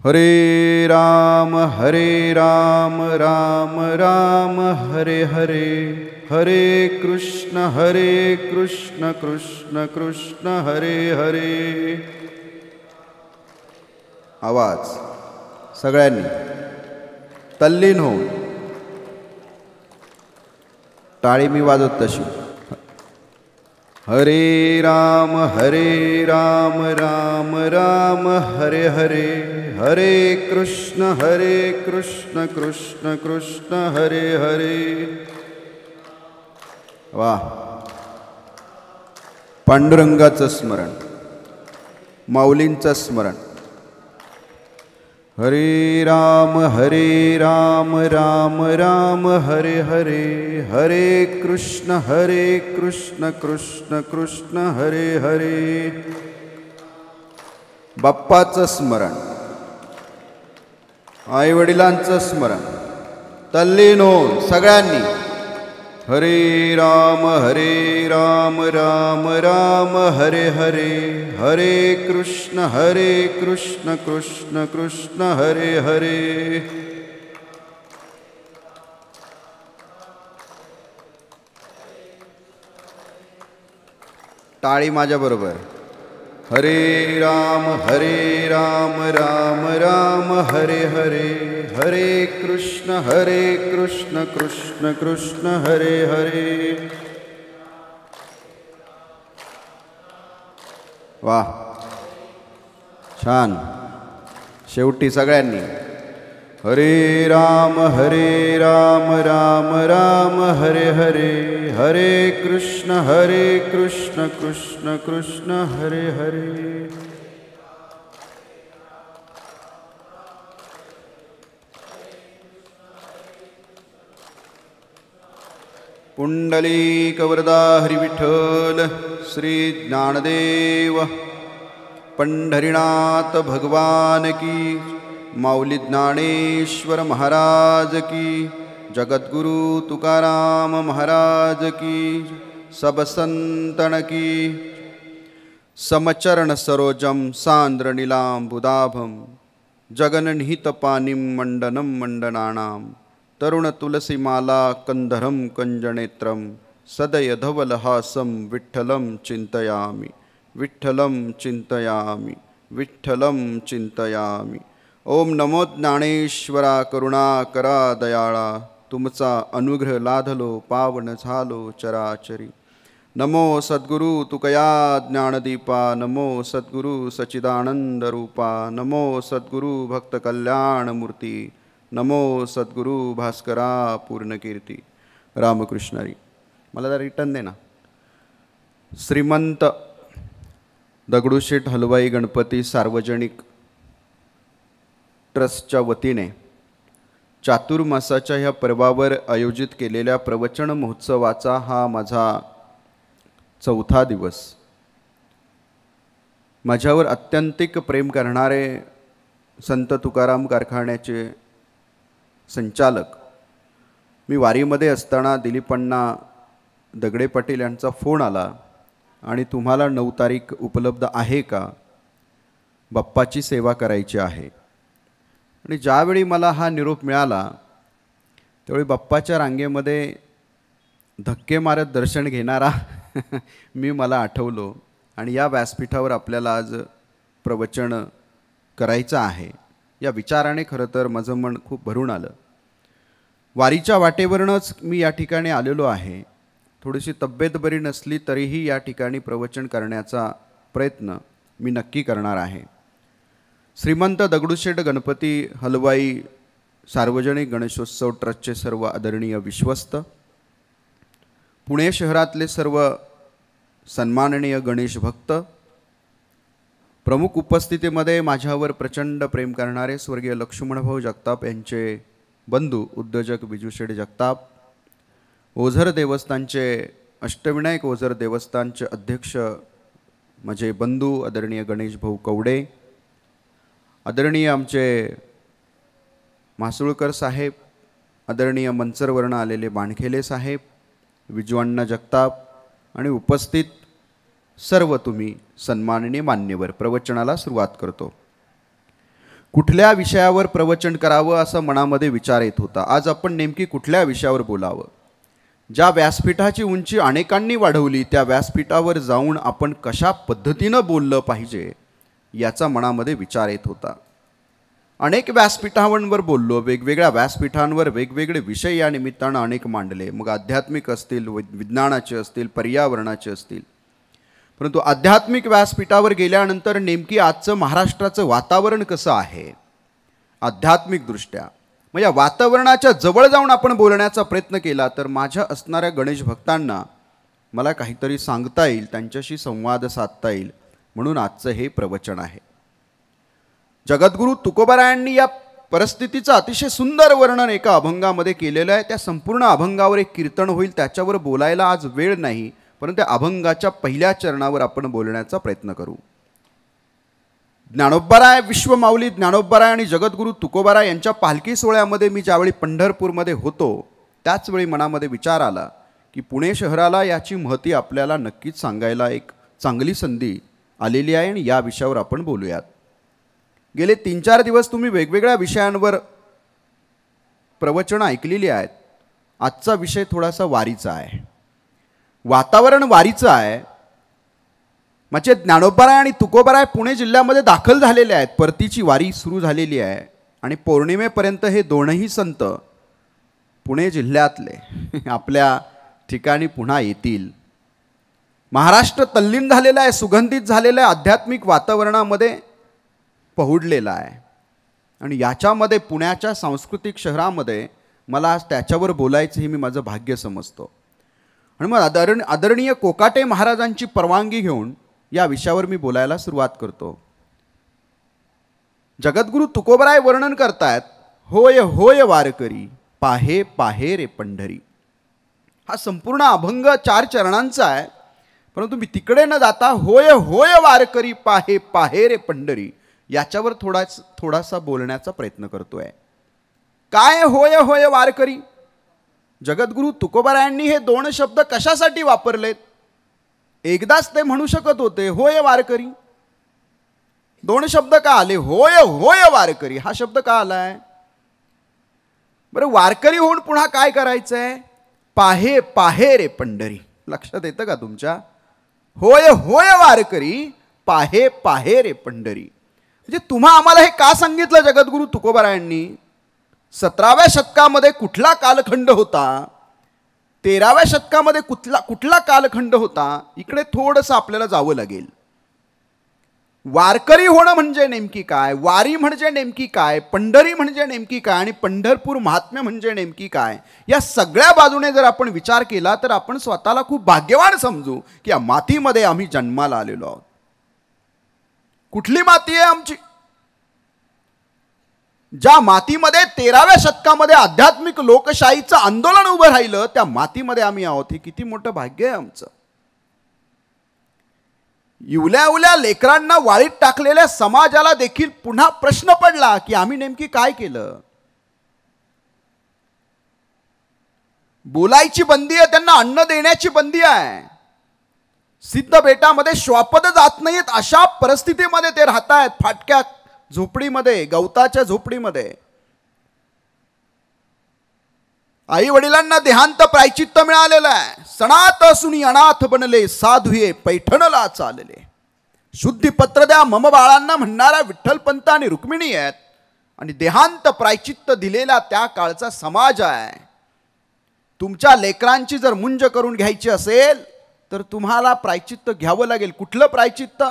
हरे राम राम राम हरे हरे, हरे कृष्ण कृष्ण कृष्ण हरे हरे। आवाज सगळ्यांनी तल्लीन हो, टाळी मी वाजवत तशी। हरे राम राम राम हरे हरे, हरे कृष्ण कृष्ण कृष्ण हरे हरे। वाह, पांडुरंगाचं स्मरण, माऊलींचं स्मरण। हरे राम राम राम हरे हरे, हरे कृष्ण कृष्ण कृष्ण हरे हरे। बाप्पाचं स्मरण, आई वडिलांचं स्मरण, तल्लीन होऊन सगळ्यांनी हरे राम राम हरे हरे, हरे कृष्ण कृष्ण कृष्ण हरे हरे। टाळी माझ्या बरोबर। हरे राम राम हरे हरे, हरे कृष्ण कृष्ण कृष्ण हरे हरे। वाह, छान। शेवटी सगळ्यांनी हरे राम राम हरे हरे, हरे कृष्ण कृष्ण कृष्ण हरे हरे। पुंडलीक वरदा हरी विठ्ठल, श्री ज्ञानदेव पंढरीनाथ भगवान की, माऊली ज्ञानेश्वर महाराज की, जगद्गुरु तुकाराम महाराज की, सब संतन की। समचरण सरोजम सांद्र नीलांबुदाभम, जगन्निहित पानिम मंडनम मंडनानां, तरुण तुलसी माला कंधरम कंजनेत्रम, सदय धवलहासम विठ्ठलं चिंतयामि, विठ्ठलं चिंतयामि, विठ्ठलं चिंतयामि। ओम नमो ज्ञानेश्वरा करुणाकरा दयाळा, तुमचा अनुग्रह लाधलो पावन झालो चराचरी। नमो सद्गुरु तुकया ज्ञानदीपा, नमो सद्गुरु सच्चिदानंद रूपा, नमो सद्गुरु भक्त कल्याण मूर्ती, नमो सद्गुरु भास्करा पूर्णकीर्ती। रामकृष्णारी। मला जरा रिटर्न दे ना। श्रीमंत दगडूशेठ हलवाई गणपती सार्वजनिक ट्रस्टच्या वतीने चातुर्मासाच्या ह्या पर्वावर आयोजित केलेल्या प्रवचन महोत्सवाचा हा माझा चौथा दिवस। माझ्यावर अत्यंतिक प्रेम करणारे संत तुकाराम कारखान्याचे संचालक, मी वारीमध्ये असताना दिलीपण्णा दगडे पाटील यांचा फोन आला आणि तुम्हाला 9 तारीख उपलब्ध आहे का, बाप्पाची सेवा करायची आहे। आणि ज्यावेळी मला हा निरोप मिळाला त्यावेळी बाप्पाच्या रांगेमध्ये धक्के मारत दर्शन घेणारा मी मला आठवलो आणि या व्यासपीठावर आपल्याला आज प्रवचन करायचं आहे या विचाराने खरं तर माझं मन खूप भरून आलं। वारीच्या वाटेवरूनच मी या ठिकाणी आलेलो आहे। थोडीशी तब्येत बरी नसली तरीही या ठिकाणी प्रवचन करण्याचा प्रयत्न मी नक्की करणार आहे। श्रीमंत दगडूशेठ गणपती हलवाई सार्वजनिक गणेशोत्सव ट्रस्टचे सर्व आदरणीय विश्वस्त, पुणे शहरातले सर्व सन्माननीय गणेश भक्त, प्रमुख उपस्थितीमध्ये माझ्यावर प्रचंड प्रेम करणारे स्वर्गीय लक्ष्मणभाऊ जगताप यांचे बंधू उद्योजक विजूशेठ जगताप, ओझर देवस्थानचे अष्टविनायक ओझर देवस्थानचे अध्यक्ष माझे बंधू आदरणीय गणेश भाऊ कवडे, आदरणीय आमचे मासुळकर साहेब, आदरणीय मंचरवर्ण आलेले बाणखेले साहेब, विजूअण्णा जगताप आणि उपस्थित सर्व तुम्ही सन्माननीय मान्यवर, प्रवचनाला सुरुवात करतो। कुठल्या विषयावर प्रवचन करावं असं मनामध्ये विचार येत होता. आज आपण नेमकी कुठल्या विषयावर बोलावं? ज्या व्यासपीठाची उंची अनेकांनी वाढवली त्या व्यासपीठावर जाऊन आपण कशा पद्धतीनं बोललं पाहिजे याचा मनामध्ये विचार येत होता. अनेक व्यासपीठांवर बोललो, वेगवेगळ्या व्यासपीठांवर वेगवेगळे विषय या निमित्तानं अनेक मांडले. मग आध्यात्मिक असतील, विज्ञानाचे असतील, पर्यावरणाचे असतील. परंतु आध्यात्मिक व्यासपीठावर गेल्यानंतर नेमकी आजचं महाराष्ट्राचं वातावरण कसं आहे आध्यात्मिकदृष्ट्या, मग या वातावरणाच्या जवळ जाऊन आपण बोलण्याचा प्रयत्न केला तर माझ्या असणाऱ्या गणेश भक्तांना मला काहीतरी सांगता येईल, त्यांच्याशी संवाद साधता येईल, म्हणून आजचं हे प्रवचन आहे. जगद्गुरू तुकोबारायांनी या परिस्थितीचं अतिशय सुंदर वर्णन एका अभंगामध्ये केलेलं आहे. त्या संपूर्ण अभंगावर एक कीर्तन होईल, त्याच्यावर बोलायला आज वेळ नाही, परंतु त्या अभंगाच्या पहिल्या चरणावर आपण बोलण्याचा प्रयत्न करू. ज्ञानोबाराय, विश्वमाऊली ज्ञानोबाराय आणि जगद्गुरू तुकोबाराय यांच्या पालखी सोहळ्यामध्ये मी ज्यावेळी पंढरपूरमध्ये होतो त्याचवेळी मनामध्ये विचार आला की पुणे शहराला याची महती आपल्याला नक्कीच सांगायला एक चांगली संधी आलेली आहे आणि या विषयावर आपण बोलूयात. गेले 3-4 दिवस तुम्ही वेगवेगळ्या विषयांवर प्रवचनं ऐकलेली आहेत. आजचा विषय थोडासा वारीचा आहे. वातावरण वारीचं आहे. म्हणजे ज्ञानोबाराय आणि तुकोबाराय पुणे जिल्ह्यामध्ये दाखल झालेले आहेत. परतीची वारी सुरू झालेली आहे आणि पौर्णिमेपर्यंत हे दोनही संत पुणे जिल्ह्यातले आपल्या ठिकाणी पुन्हा येतील. महाराष्ट्र तल्लीन झालेला आहे, सुगंधित झालेला आहे, आध्यात्मिक वातावरणामध्ये पहुडलेला आहे आणि याच्यामध्ये पुण्याच्या सांस्कृतिक शहरामध्ये मला आज त्याच्यावर बोलायचं हे मी माझं भाग्य समजतो. आणि मग आदरणीय कोकाटे महाराजांची परवानगी घेऊन या विषयावर मी बोलायला सुरुवात करतो. जगद्गुरू तुकोबाराय वर्णन करतायत, होय होय वारकरी पाहे पाहे रे पंढरी. हा संपूर्ण अभंग 4 चरणांचा आहे, परंतु मी तिकडे न जाता होय होय वारकरी पाहे पाहे रे पंढरी याच्यावर थोडासा बोलण्याचा प्रयत्न करतोय. काय होय होय वारकरी? जगद्गुरू तुकोबारायांनी हे 2 शब्द कशासाठी वापरलेत? एकदाच ते म्हणू शकत होते होय वारकरी. 2 शब्द का आले? होय होय वारकरी हा शब्द का आलाय? बरं, वारकरी होऊन पुन्हा काय करायचंय? पाहे पाहे रे पंढरी. लक्षात येतं का तुमच्या? होय होय वारकरी पाहे पाहे रे पंढरी. म्हणजे तुम्हा आम्हाला हे का सांगितलं जगद्गुरू तुकोबारायांनी? 17व्या शतकामध्ये कुठला कालखंड होता? 13व्या शतकामध्ये कुठला कालखंड होता? इकडे थोडंसं आपल्याला जावं लागेल. वारकरी होणं म्हणजे नेमकी काय? वारी म्हणजे नेमकी काय? पंढरी म्हणजे नेमकी काय? आणि पंढरपूर महात्म्य म्हणजे नेमकी काय? या सगळ्या बाजूने जर आपण विचार केला तर आपण स्वतःला खूप भाग्यवान समजू की या मातीमध्ये आम्ही जन्माला आलेलो आहोत. कुठली माती आहे आमची? ज्या मातीमध्ये 13व्या शतकामध्ये आध्यात्मिक लोकशाहीचं आंदोलन उभं राहिलं त्या मातीमध्ये आम्ही आहोत. हे किती मोठं भाग्य आहे आमचं. इवल्या लेकरांना वाळीत टाकलेल्या समाजाला देखील पुन्हा प्रश्न पडला की आम्ही नेमकी काय केलं. बोलायची बंदी आहे, त्यांना अन्न देण्याची बंदी आहे. सिद्ध बेटामध्ये श्वापद जात नाहीत अशा परिस्थितीमध्ये ते राहत आहेत, फाटक्या झोपडीमध्ये, गवताच्या झोपडीमध्ये. आई वडिलांना देहांत प्रायचित्त मिळालेलं आहे. सणात असुनी अनाथ बनले, साधुये पैठणला चालले. शुद्धी पत्र द्या मम बाळांना म्हणणारा विठ्ठलपंत आणि रुक्मिणी आहेत आणि देहांत प्रायचित्त दिलेला त्या काळचा समाज आहे. तुमच्या लेकरांची जर मुंज करून घ्यायची असेल तर तुम्हाला प्रायचित्त घ्यावं लागेल. कुठलं प्रायचित्त?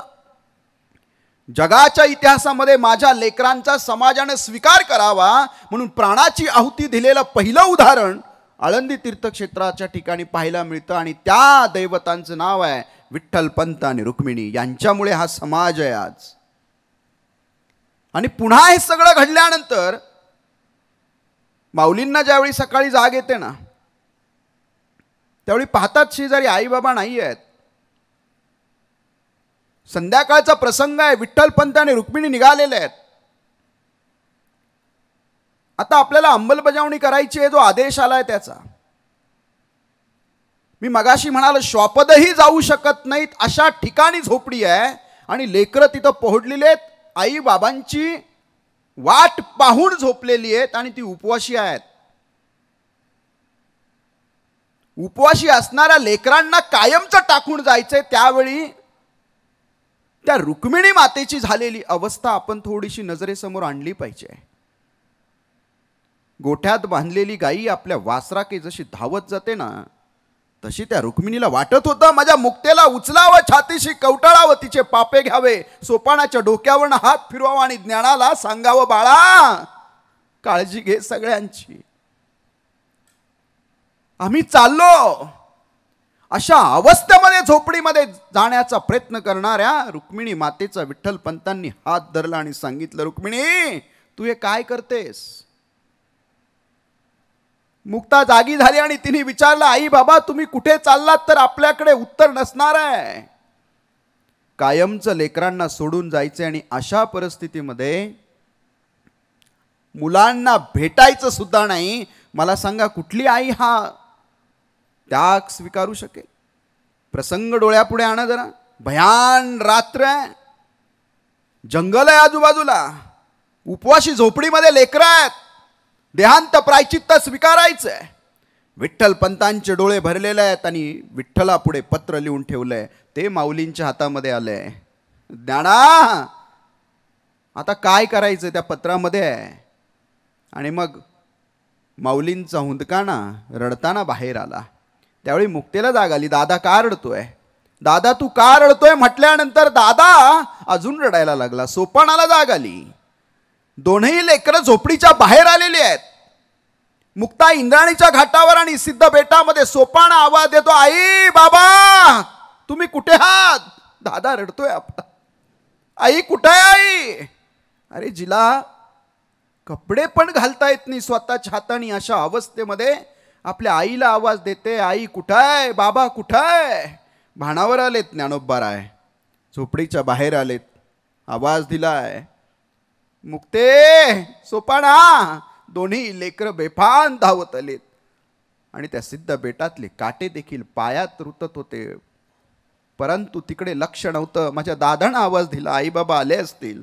जगाच्या इतिहासामध्ये माझ्या लेकरांचा समाजाने स्वीकार करावा म्हणून प्राणाची आहुती दिलेलं पहिलं उदाहरण आळंदी तीर्थक्षेत्राच्या ठिकाणी पाहायला मिळतं आणि त्या दैवतांचं नाव आहे विठ्ठलपंत आणि रुक्मिणी. यांच्यामुळे हा समाज आहे आज. आणि पुन्हा हे सगळं घडल्यानंतर माऊलींना ज्यावेळी सकाळी जाग येते ना त्यावेळी पाहतात शेजारी आई बाबा नाही आहेत. संध्याकाळचा प्रसंग आहे, विठ्ठलपंत आणि रुक्मिणी निघालेले आहेत. आता आपल्याला अंमलबजावणी करायची आहे जो आदेश आलाय त्याचा. मी मगाशी म्हणालो श्वापदही जाऊ शकत नाहीत अशा ठिकाणी झोपडी आहे आणि लेकरं तिथं पोहोचलेली आहेत. आई बाबांची वाट पाहून झोपलेली आहेत आणि ती उपवाशी आहेत. उपवाशी असणाऱ्या लेकरांना कायमचं टाकून जायचंय, त्यावेळी त्या रुक्मिणी मातेची झालेली अवस्था आपण थोडीशी नजरेसमोर आणली पाहिजे. गोठ्यात बांधलेली गाई आपल्या वासराके जशी धावत जाते ना, तशी त्या रुक्मिणीला वाटत होतं माझ्या मुक्तेला उचलावं, छातीशी कवटाळावं, तिचे पापे घ्यावे, सोपानाच्या डोक्यावरनं हात फिरवावा आणि ज्ञानाला सांगावं बाळा काळजी घे सगळ्यांची, आम्ही चाललो. अशा अवस्थेमध्ये झोपडीमध्ये जाण्याचा प्रयत्न करणाऱ्या रुक्मिणी मातेचा विठ्ठल पंतांनी हात धरला आणि सांगितलं, रुक्मिणी तू हे काय करतेस? मुक्ता जागी झाली आणि तिने विचारलं, आई बाबा तुम्ही कुठे चाललात? तर आपल्याकडे उत्तर नसणार आहे. कायमचं लेकरांना सोडून जायचे आणि अशा परिस्थितीमध्ये मुलांना भेटायचं सुद्धा नाही. मला सांगा कुठली आई हा त्याग स्वीकारू शकेल? प्रसंग डोळ्यापुढे आणा जरा. भयान रात्र आहे, जंगल आहे आजूबाजूला, उपवाशी झोपडीमध्ये लेकरं आहेत, देहांत प्रायचित्त स्वीकारायचंय. विठ्ठल पंतांचे डोळे भरलेले आहेत आणि विठ्ठला पुढे पत्र लिहून ठेवलंय, ते माऊलींच्या हातामध्ये आलंय. ज्ञाना आता काय करायचं त्या पत्रामध्ये? आणि मग माऊलींचा हुंदकाना रडताना बाहेर आला. त्यावेळी मुक्तेला जाग आली. दादा का रडतोय? दादा तू का रडतोय म्हटल्यानंतर दादा अजून रडायला लागला. सोपानाला जाग आली. दोन्ही लेकरं झोपडीच्या बाहेर आलेली आहेत. मुक्ता इंद्राणीच्या घाटावर आणि सिद्ध बेटामध्ये. सोपान आवाज देतो, आई बाबा तुम्ही कुठे आहात? दादा रडतोय आपला. आई कुठे आहे आई? अरे जिला कपडे पण घालता येत नाही स्वतःच्या हाताने, अशा अवस्थेमध्ये आपल्या आईला आवाज देते, आई कुठं आहे? बाबा कुठं आहे? भानावर आलेत ज्ञानोबाराय, झोपडीच्या बाहेर आलेत, आवाज दिलाय, मुक्ते सोपाना. दोन्ही लेकर बेफान धावत आलेत आणि त्या सिद्ध बेटातले काटे देखील पायात रुतत होते. परंतु तिकडे लक्ष नव्हतं. माझ्या दादानं आवाज दिला, आई बाबा आले असतील.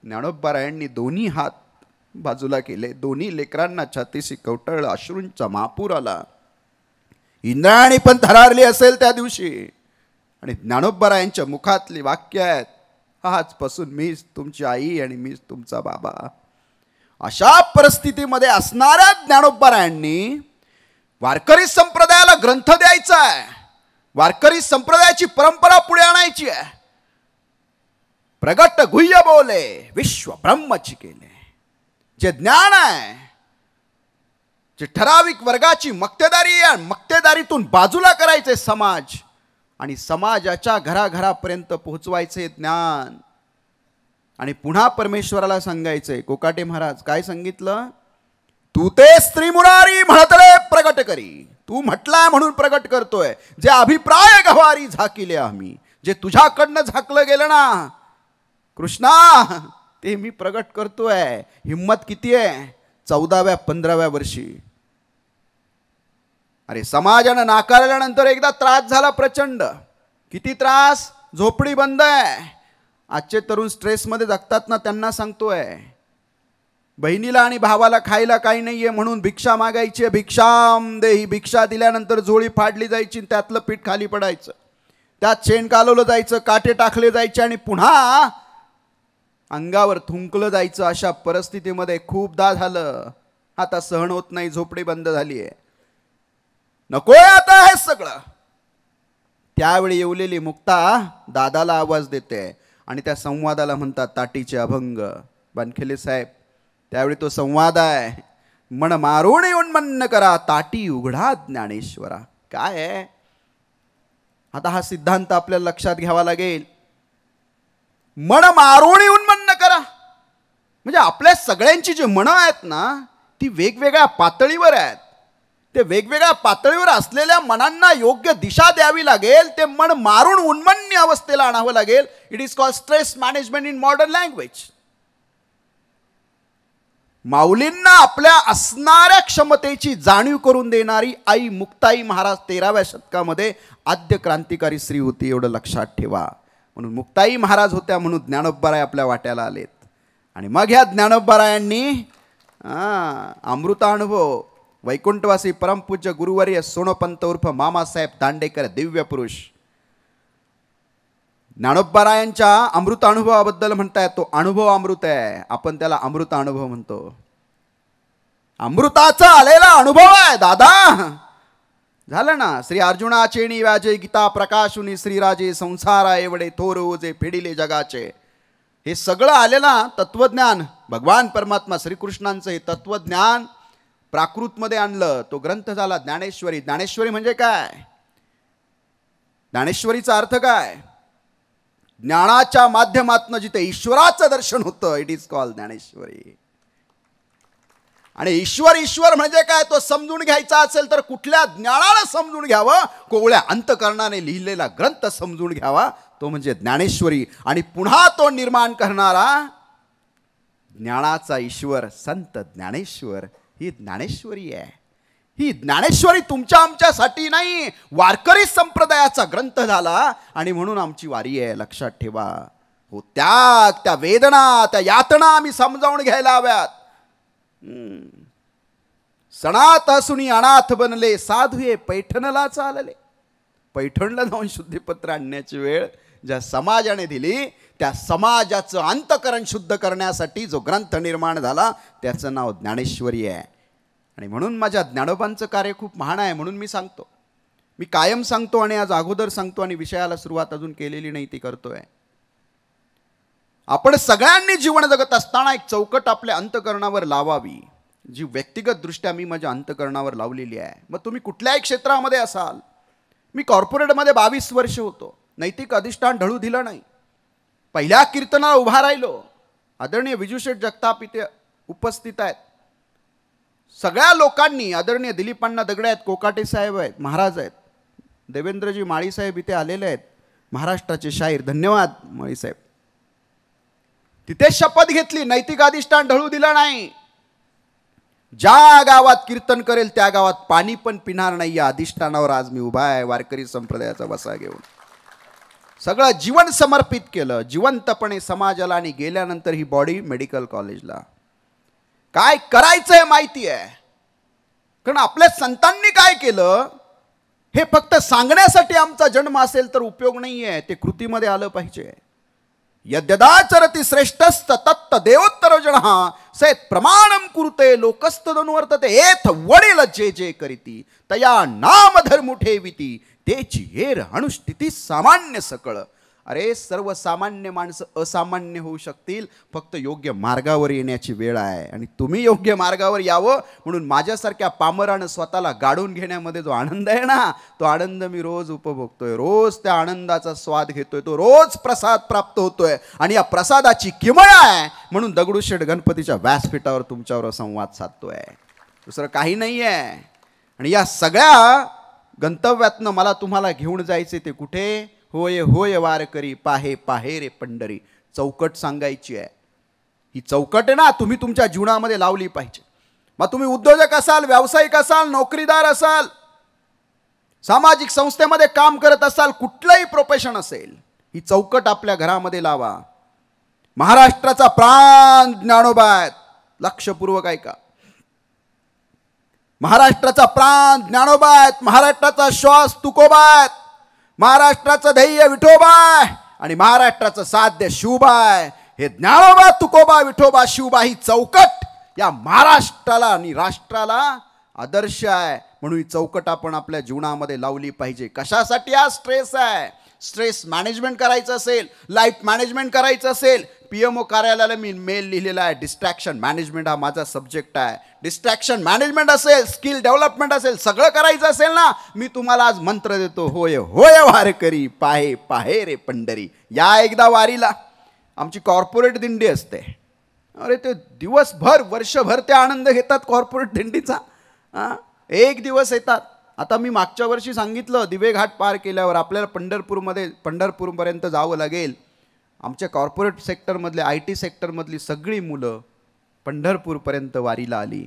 ज्ञानोबारायांनी दोन्ही हात बाजूला केले. दोन्ही लेकरांना छातीशी कवटाळलं. अश्रूंचा महापूर आला. इंद्रायणी पण थरारली असेल त्या दिवशी. आणि ज्ञानोबारायांच्या मुखातली वाक्य आहेत, आजपासून मीच तुमची आई आणि मीच तुमचा बाबा. अशा परिस्थितीमध्ये असणाऱ्या ज्ञानोबारायांनी वारकरी संप्रदायाला ग्रंथ द्यायचा आहे, वारकरी संप्रदायाची परंपरा पुढे आणायची आहे. प्रगट गुह्य बोले विश्व ब्रह्मची केले. जे ज्ञान आहे, जे ठराविक वर्गाची मक्तेदारी आहे, मक्तेदारीतून बाजूला करायचे समाज आणि समाजाच्या घराघरापर्यंत पोहोचवायचे ज्ञान. आणि पुन्हा परमेश्वराला सांगायचंय. कोकाटे महाराज काय सांगितलं? तू ते स्त्री मुरारी म्हणतले प्रगट करी. तू म्हटलाय म्हणून प्रगट करतोय. जे अभिप्राय गवारी झाकिले आम्ही, जे तुझ्याकडनं झाकलं गेलं ना कृष्णा, ते मी प्रगट करतोय. हिम्मत किती आहे? 14व्या 15व्या वर्षी. अरे समाजानं नाकारल्यानंतर एकदा त्रास झाला प्रचंड. किती त्रास? झोपडी बंद आहे. आजचे तरुण स्ट्रेसमध्ये जगतात ना, त्यांना सांगतोय. बहिणीला आणि भावाला खायला काही नाहीये म्हणून भिक्षा मागायची. भिक्षाम देही. भिक्षा दिल्यानंतर जोळी फाडली जायची, त्यातलं पीठ खाली पडायचं, त्यात शेण कालवलं जायचं, काटे टाकले जायचे आणि पुन्हा अंगावर थुंकलं जायचं. अशा परिस्थितीमध्ये खूपदा झालं. आता सहन होत नाही, झोपडी बंद झाली आहे, नकोय आता हे सगळं. त्यावेळी येवलेली मुक्ता दादाला आवाज देते आणि त्या संवादाला म्हणतात ताटीचे अभंग. बनखेले साहेब, त्यावेळी तो संवाद आहे, मन मारून उन्मन्न करा ताटी उघडा ज्ञानेश्वरा. काय आहे आता? हा सिद्धांत आपल्याला लक्षात घ्यावा लागेल. मन मारून उन्मन्न करा म्हणजे आपल्या सगळ्यांची जी मनं आहेत ना, ती वेगवेगळ्या पातळीवर आहेत. ते वेगवेगळ्या पातळीवर असलेल्या मनांना योग्य दिशा द्यावी लागेल. ते मन मारून उन्मन्य अवस्थेला आणावं लागेल. It is called stress management in modern language. माऊलींना आपल्या असणाऱ्या क्षमतेची जाणीव करून देणारी आई मुक्ताई महाराज 13व्या शतकामध्ये आद्य क्रांतिकारी स्त्री होती, एवढं लक्षात ठेवा. म्हणून मुक्ताई महाराज होत्या म्हणून ज्ञानोबाराय आपल्या वाट्याला आलेत. आणि मग ह्या ज्ञानोबारायांनी अमृतानुभव वैकुंठवासी परमपूज्य गुरुवर्य सोनोपंत उर्फ मामासाहेब दांडेकर दिव्य पुरुष ज्ञानोबारायांच्या अमृत अनुभवाबद्दल म्हणताय तो अनुभव अमृत आहे, आपण त्याला अमृत अनुभव म्हणतो. अमृताचा आलेला अनुभव आहे दादा. झालं ना. श्री अर्जुना चेणी व्याजे गीता प्रकाशुनी श्रीराजे संसारा एवढे थोर ओझे फेडिले जगाचे. हे सगळं आलेलं तत्वज्ञान भगवान परमात्मा श्रीकृष्णांचं हे तत्वज्ञान प्राकृतमध्ये आणलं. तो ग्रंथ झाला ज्ञानेश्वरी. ज्ञानेश्वरी म्हणजे काय? ज्ञानेश्वरीचा अर्थ काय? ज्ञानाच्या माध्यमातून जिथे ईश्वराचं दर्शन होतं, इट इज कॉल्ड ज्ञानेश्वरी. आणि ईश्वर ईश्वर म्हणजे काय तो समजून घ्यायचा असेल तर कुठल्या ज्ञानाला समजून घ्यावं? कोवळ्या अंतकरणाने लिहिलेला ग्रंथ समजून घ्यावा, तो म्हणजे ज्ञानेश्वरी. आणि पुन्हा तो निर्माण करणारा ज्ञानाचा ईश्वर संत ज्ञानेश्वर, ही ज्ञानेश्वरी आहे. ही ज्ञानेश्वरी तुमच्या आमच्यासाठी नाही, वारकरी संप्रदायाचा ग्रंथ झाला. आणि म्हणून आमची वारी आहे, लक्षात ठेवा. हो, त्याग, त्या वेदना, त्या यातना आम्ही समजावून घ्यायला हव्यात. सणात हसुनी अनाथ बनले साधुये पैठणला चालले. पैठणला जाऊन शुद्धीपत्र आणण्याची वेळ ज्या समाजाने दिली, त्या समाजाचं अंतकरण शुद्ध करण्यासाठी जो ग्रंथ निर्माण झाला त्याचं नाव ज्ञानेश्वरी आहे. आणि म्हणून माझ्या ज्ञानोबांचं कार्य खूप महान आहे. म्हणून मी सांगतो, मी कायम सांगतो आणि आज अगोदर सांगतो आणि विषयाला सुरुवात अजून केलेली नाही ती करतोय. आपण सगळ्यांनी जीवन जगत असताना एक चौकट आपल्या अंतकरणावर लावावी, जी व्यक्तिगतदृष्ट्या मी माझ्या अंतकरणावर लावलेली आहे. मग तुम्ही कुठल्याही क्षेत्रामध्ये असाल. मी कॉर्पोरेटमध्ये 22 वर्ष होतो. नैतिक अधिष्ठान ढळू दिलं नाही. पहिल्या कीर्तनाला उभा राहिलो. आदरणीय विजूशेठ जगताप इथे उपस्थित आहेत. सगळ्या लोकांनी, आदरणीय दिलीपण्णा दगडे आहेत, कोकाटे साहेब आहेत, महाराज आहेत, देवेंद्रजी माळी साहेब इथे आलेले आहेत, महाराष्ट्राचे शाहीर, धन्यवाद माळी साहेब. तिथे शपथ घेतली, नैतिक अधिष्ठान ढळू दिलं नाही. ज्या गावात कीर्तन करेल त्या गावात पाणी पण पिणार नाही, या अधिष्ठानावर आज मी उभा आहे. वारकरी संप्रदायाचा वसा घेऊन सगळं जीवन समर्पित केलं, जिवंतपणे समाजाला. आणि गेल्यानंतर ही बॉडी मेडिकल कॉलेजला. काय करायचंय माहिती आहे, कारण आपल्या संतांनी काय केलं हे फक्त सांगण्यासाठी आमचा जन्म असेल तर उपयोग नाही आहे, ते कृतीमध्ये आलं पाहिजे. यद्यदाचरति श्रेष्ठस्त तत्त देवोत्तर जनः सेत प्रमाणम कुरुते लोकस्तदनुवर्तते एथ वडील जे जे करीती तया नाम धर्म ठेविती तेची हेर अनुष्ठिती सामान्य सकळ. अरे सर्वसामान्य माणसं असामान्य होऊ शकतील, फक्त योग्य मार्गावर येण्याची वेळ आहे. आणि तुम्ही योग्य मार्गावर यावं म्हणून माझ्यासारख्या पामरानं स्वतःला गाडून घेण्यामध्ये जो आनंद आहे ना, तो आनंद मी रोज उपभोगतोय. रोज त्या आनंदाचा स्वाद घेतोय, तो रोज प्रसाद प्राप्त होतोय. आणि या प्रसादाची किमया आहे म्हणून दगडूशेठ गणपतीच्या व्यासपीठावर तुमच्यावर संवाद साधतोय, दुसरं काही नाही आहे. आणि या सगळ्या गंतव्यातनं मला तुम्हाला घेऊन जायचे ते कुठे? होय होय वारकरी पाहे पाहे रे पंढरी. चौकट सांगायची आहे. ही चौकट आहे ना, तुम्ही तुमच्या जीवनामध्ये लावली पाहिजे. मग तुम्ही उद्योजक असाल, व्यावसायिक असाल, नोकरीदार असाल, सामाजिक संस्थेमध्ये काम करत असाल, कुठलंही प्रोफेशन असेल, ही चौकट आपल्या घरामध्ये लावा. महाराष्ट्राचा प्राण ज्ञानोबा आहेत, लक्षपूर्वक ऐका. महाराष्ट्राचा प्राण ज्ञानोबा आहेत, महाराष्ट्राचा श्वास तुकोबा आहेत, महाराष्ट्राचं ध्येय विठोबा आहे आणि महाराष्ट्राचं साध्य शिवबा आहे. हे ज्ञानोबा तुकोबा विठोबा शिवबा ही चौकट या महाराष्ट्राला आणि राष्ट्राला आदर्श आहे. म्हणून ही चौकट आपण आपल्या जीवनामध्ये लावली पाहिजे. कशासाठी? हा स्ट्रेस आहे. स्ट्रेस मॅनेजमेंट करायचं असेल, लाईफ मॅनेजमेंट करायचं असेल, PMO कार्यालयाला मी मेल लिहिलेला आहे. डिस्ट्रॅक्शन मॅनेजमेंट हा माझा सब्जेक्ट आहे. डिस्ट्रॅक्शन मॅनेजमेंट असेल, स्किल डेव्हलपमेंट असेल, सगळं करायचं असेल ना, मी तुम्हाला आज मंत्र देतो. होय होय वारकरी पाहे पाहे रे पंढरी. या एकदा वारीला. आमची कॉर्पोरेट दिंडी असते. अरे ते दिवसभर वर्षभर ते आनंद घेतात कॉर्पोरेट दिंडीचा. एक दिवस येतात. आता मी मागच्या वर्षी सांगितलं, दिवे घाट पार केल्यावर आपल्याला पंढरपूरपर्यंत जावं लागेल. आमच्या कॉर्पोरेट सेक्टरमधले, IT सेक्टरमधली सगळी मुलं पंढरपूरपर्यंत वारीला आली.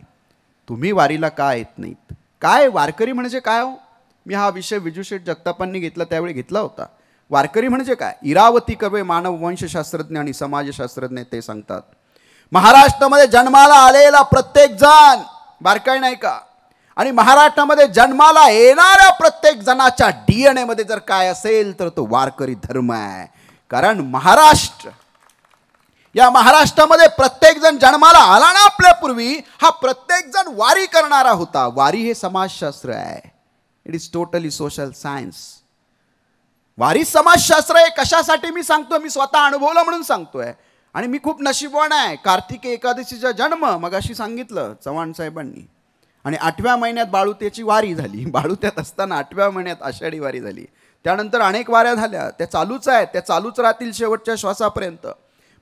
तुम्ही वारीला का येत नाहीत? काय वारकरी म्हणजे काय हो? मी हा विषय विजूशेठ जगतापांनी घेतला त्यावेळी घेतला होता. वारकरी म्हणजे काय? इरावती कवे मानव वंशशास्त्रज्ञ आणि समाजशास्त्रज्ञ ते सांगतात. महाराष्ट्रामध्ये जन्माला आलेला प्रत्येक जण बारकाई नाही का, आणि महाराष्ट्रामध्ये जन्माला येणाऱ्या प्रत्येक जणाच्या DNA मध्ये जर काय असेल तर तो वारकरी धर्म आहे. कारण महाराष्ट्र, या महाराष्ट्रामध्ये प्रत्येक जण जन्माला आला ना आपल्यापूर्वी, हा प्रत्येक जण वारी करणारा होता. वारी हे समाजशास्त्र आहे. It is totally social science. वारी समाजशास्त्र आहे. कशासाठी मी सांगतो, मी स्वतः अनुभवलं म्हणून सांगतोय. आणि मी खूप नशीबवान आहे. कार्तिकी एकादशीचा जन्म मगाशी सांगितलं चव्हाण साहेबांनी, आणि 8व्या महिन्यात बाळुत्याची वारी झाली. बाळुत्यात असताना 8व्या महिन्यात आषाढी वारी झाली. त्यानंतर अनेक वाऱ्या झाल्या, त्या चालूच आहेत, त्या चालूच राहतील शेवटच्या श्वासापर्यंत.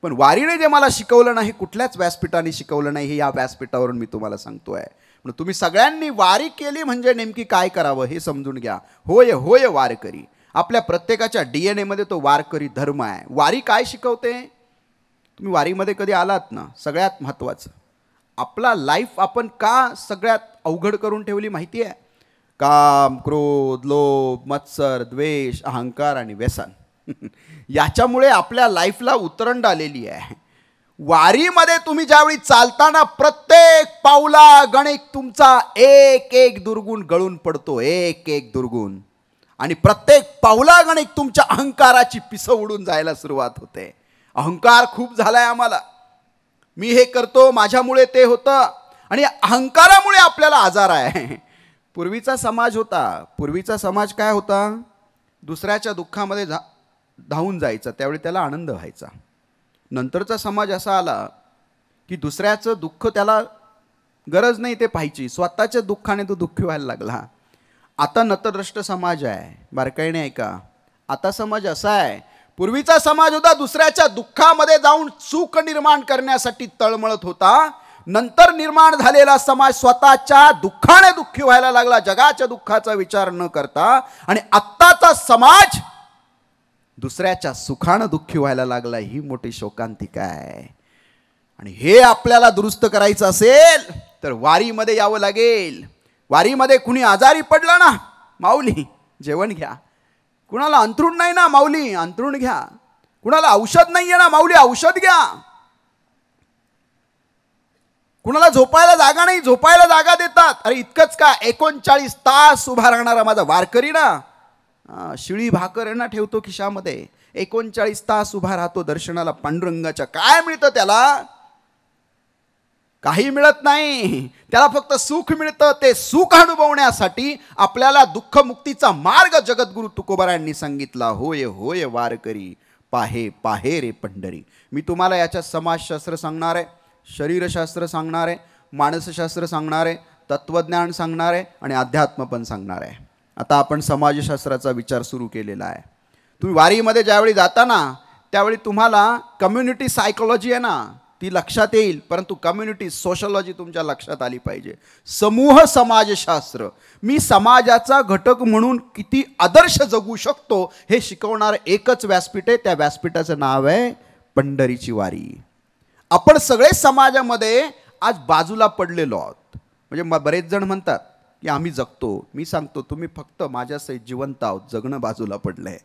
पण वारीने जे मला शिकवलं नाही, कुठल्याच व्यासपीठाने शिकवलं नाही, हे या व्यासपीठावरून मी तुम्हाला सांगतोय. म्हणून तुम्ही सगळ्यांनी वारी केली म्हणजे नेमकी काय करावं हे समजून घ्या. होय होय वारकरी. आपल्या प्रत्येकाच्या DNA मध्ये तो वारकरी धर्म आहे. वारी काय शिकवते? तुम्ही वारीमध्ये कधी आलात ना, सगळ्यात महत्त्वाचं, आपला लाईफ आपण का सगळ्यात अवघड करून ठेवली माहिती आहे? काम, क्रोध, लोभ, मत्सर, द्वेष, अहंकार आणि व्यसन. याच्यामुळे आपल्या लाईफला उतरंड आलेली आहे. वारीमध्ये तुम्ही ज्यावेळी चालताना प्रत्येक पावला गणित तुमचा एक एक दुर्गुण गळून पडतो, एक एक दुर्गुण. आणि प्रत्येक पावला गणित तुमच्या अहंकाराची पिसं उडून जायला सुरुवात होते. अहंकार खूप झालाय आम्हाला. मी हे करतो, माझ्यामुळे ते होतं, आणि अहंकारामुळे आपल्याला आजार आहे. पूर्वीचा समाज होता. पूर्वीचा समाज काय होता? दुसऱ्याच्या दुःखामध्ये धावून जायचा, त्यावेळी त्याला आनंद व्हायचा. नंतरचा समाज असा आला की दुसऱ्याचं दुःख त्याला गरज नाही ते पाहायची, स्वतःच्या दुःखाने तो दुःखी व्हायला लागला. आता नतद्रष्ट समाज आहे. बारकाईने ऐका. आता समाज असा आहे, पूर्वीचा समाज होता दुसऱ्याच्या दुःखामध्ये जाऊन सुख निर्माण करण्यासाठी तळमळत होता. नंतर निर्माण झालेला समाज स्वतःच्या दुःखाने दुःखी व्हायला लागला, जगाच्या दुःखाचा विचार न करता. आणि आत्ताचा समाज दुसऱ्याच्या सुखानं दुःखी व्हायला लागला. ही मोठी शोकांतिका आहे. आणि हे आपल्याला दुरुस्त करायचं असेल तर वारीमध्ये यावं लागेल. वारीमध्ये कुणी आजारी पडलं ना, माऊली जेवण घ्या. कुणाला अंथरूण नाही ना, माऊली अंथरूण घ्या. कुणाला औषध नाही आहे ना, माऊली औषध घ्या. कुणाला झोपायला जागा नाही, झोपायला जागा देतात. अरे इतकंच का, 39 तास उभा राहणारा माझा वारकरी ना, शिळी भाकर आहे ना ठेवतो खिशामध्ये, 39 तास उभा राहतो दर्शनाला पांडुरंगाच्या. काय मिळतं त्याला? काही मिळत नाही. त्याला फक्त सुख मिळतं. ते सुख अनुभवण्यासाठी आपल्याला दुःखमुक्तीचा मार्ग जगद्गुरु तुकोबारायांनी सांगितला. होय होय वारकरी, पाहे पाहे रे पंढरी. मी तुम्हाला याच्यात समाजशास्त्र सांगणार आहे, शरीरशास्त्र सांगणार आहे, मानसशास्त्र सांगणार आहे, तत्वज्ञान सांगणार आहे, आणि अध्यात्म पण सांगणार आहे. आता आपण समाजशास्त्राचा विचार सुरू केलेला आहे. तुम्ही वारीमध्ये ज्यावेळी जाता ना, त्यावेळी तुम्हाला कम्युनिटी सायकोलॉजी आहे ना ती लक्षात येईल, परंतु कम्युनिटी सोशलॉजी तुमच्या लक्षात आली पाहिजे. समूह समाजशास्त्र, मी समाजाचा घटक म्हणून किती आदर्श जगू शकतो हे शिकवणार एकच व्यासपीठ आहे. त्या व्यासपीठाचं नाव आहे पंढरीची वारी. आपण सगळे समाजामध्ये आज बाजूला पडलेलो आहोत. म्हणजे बरेच जण म्हणतात की आम्ही जगतो. मी सांगतो तुम्ही फक्त माझ्यासहित जिवंत आहोत, जगणं बाजूला पडलंय.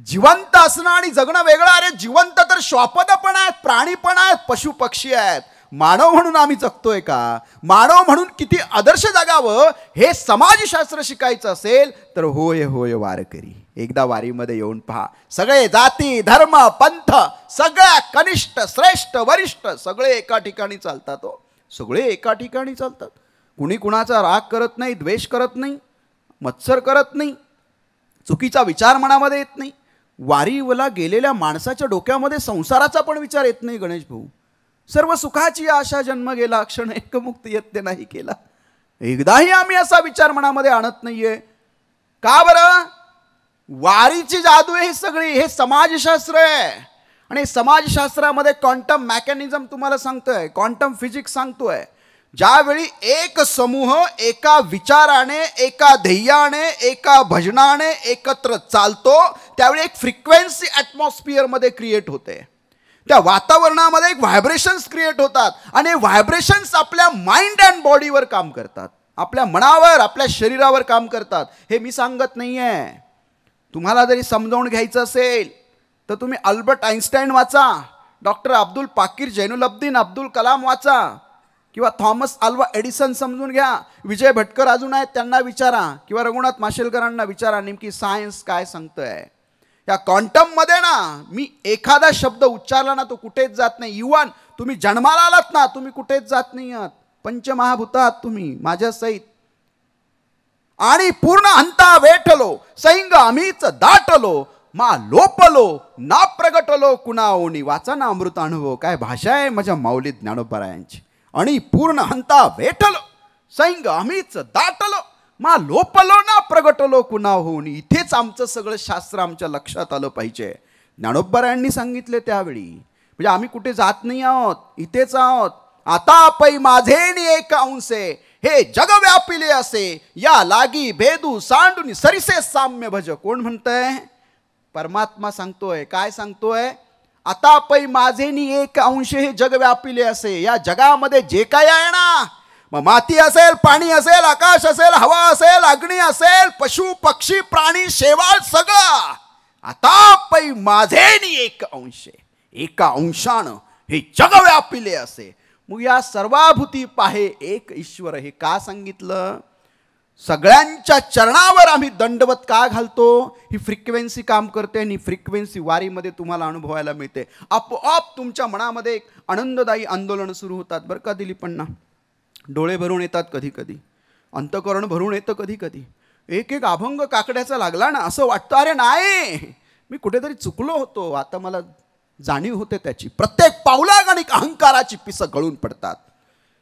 जिवंत असणं आणि जगणं वेगळं. अरे जिवंत तर श्वापद पण आहेत, प्राणी पण आहेत, पशु पक्षी आहेत. मानव म्हणून आम्ही जगतोय का? मानव म्हणून किती आदर्श जगावं हे समाजशास्त्र शिकायचं असेल तर होय होय वारकरी, एकदा वारीमध्ये येऊन पहा. सगळे जाती धर्म पंथ, सगळ्या कनिष्ठ श्रेष्ठ वरिष्ठ सगळे एका ठिकाणी चालतात. हो, सगळे एका ठिकाणी चालतात. कुणी कुणाचा राग करत नाही, द्वेष करत नाही, मत्सर करत नाही, चुकीचा विचार मनामध्ये येत नाही. वारीला गेलेल्या माणसाच्या डोक्यामध्ये संसाराचा पण विचार येत नाही. गणेश भाऊ, सर्व सुखाची आशा जन्म गेला, क्षण एक मुक्त यत्न नाही केला. एकदाही आम्ही असा विचार मनामध्ये आणत नाहीये. का बरं? वारीची जादू आहे ही सगळी. हे समाजशास्त्र आहे. आणि समाजशास्त्रामध्ये क्वांटम मेकॅनिझम तुम्हाला सांगतोय, क्वांटम फिजिक्स सांगतोय. ज्यावेळी एक समूह एका विचाराने, एका ध्येयाने, एका भजनाने एकत्र चालतो, त्यावेळी एक फ्रिक्वेन्सी ॲटमॉस्फिअरमध्ये क्रिएट होते. त्या वातावरणामध्ये एक व्हायब्रेशन्स क्रिएट होतात. आणि व्हायब्रेशन्स आपल्या माइंड अँड बॉडीवर काम करतात, आपल्या मनावर, आपल्या शरीरावर काम करतात. हे मी सांगत नाही आहे. तुम्हाला जरी समजावून घ्यायचं असेल तर तुम्ही अल्बर्ट आइन्स्टाईन वाचा, डॉक्टर अब्दुल पाकीर जैनुलब्दीन अब्दुल कलाम वाचा, किंवा थॉमस अल्वा एडिसन समजून घ्या, विजय भटकर अजून आहेत त्यांना विचारा, किंवा रघुनाथ माशेलकरांना विचारा नेमकी सायन्स काय सांगतंय. या क्वांटममध्ये ना मी एखादा शब्द उच्चारला ना तो कुठेच जात नाही. इव्हन तुम्ही जन्माला आलात ना तुम्ही कुठेच जात नाही आहात, पंचमहाभूत आहात तुम्ही माझ्या सहित. आणि पूर्ण अंता वेठलो सैंग आम्हीच दाटलो मा लोपलो ना प्रगटलो कुणाओनी. वाचा ना अमृत अनुभव, काय भाषा आहे माझ्या माऊली ज्ञानोबरायांची. आणि पूर्ण हंता वेठलो सैंग आम्हीच दाटलो मा लोपलो ना प्रगटलो कुणाहोनी. इथेच आमचं सगळं शास्त्र आमच्या लक्षात आलं पाहिजे. ज्ञानोबरायांनी सांगितले त्यावेळी, म्हणजे आम्ही कुठे जात नाही आहोत, इथेच आहोत. आता पै माझेनी एक अंशे हे जग व्यापिले असे या लागी भेदू सांडून सरिसे साम्य भज. कोण म्हणतंय? परमात्मा सांगतोय. काय सांगतोय? आता पै माझेनी एक अंश हे जग व्यापिले असे. या जगामध्ये जे काय आहे ना, मग माती असेल, पाणी असेल, आकाश असेल, हवा असेल, अग्नी असेल, पशु पक्षी प्राणी शेवाळ सगळं आता पै माझेनी एक अंश, एका अंशानं हे जग व्यापिले असे. मग या सर्वाभूती पाहे एक ईश्वर. हे का सांगितलं? सगळ्यांच्या चरणावर आम्ही दंडवत का घालतो? ही फ्रिक्वेन्सी काम करते आणि फ्रिक्वेन्सी वारीमध्ये तुम्हाला अनुभवायला मिळते. आपोआप तुमच्या मनामध्ये एक आनंददायी आंदोलन सुरू होतात बरं का दिलीपण्णा. डोळे भरून येतात कधी कधी, अंतःकरण भरून येतं कधी कधी. एक एक अभंग काकड्याचा लागला ना असं वाटतं अरे नाही मी कुठेतरी चुकलो होतो. आता मला जाणीव होते त्याची. प्रत्येक पावलागणिक अहंकाराची पिसं गळून पडतात.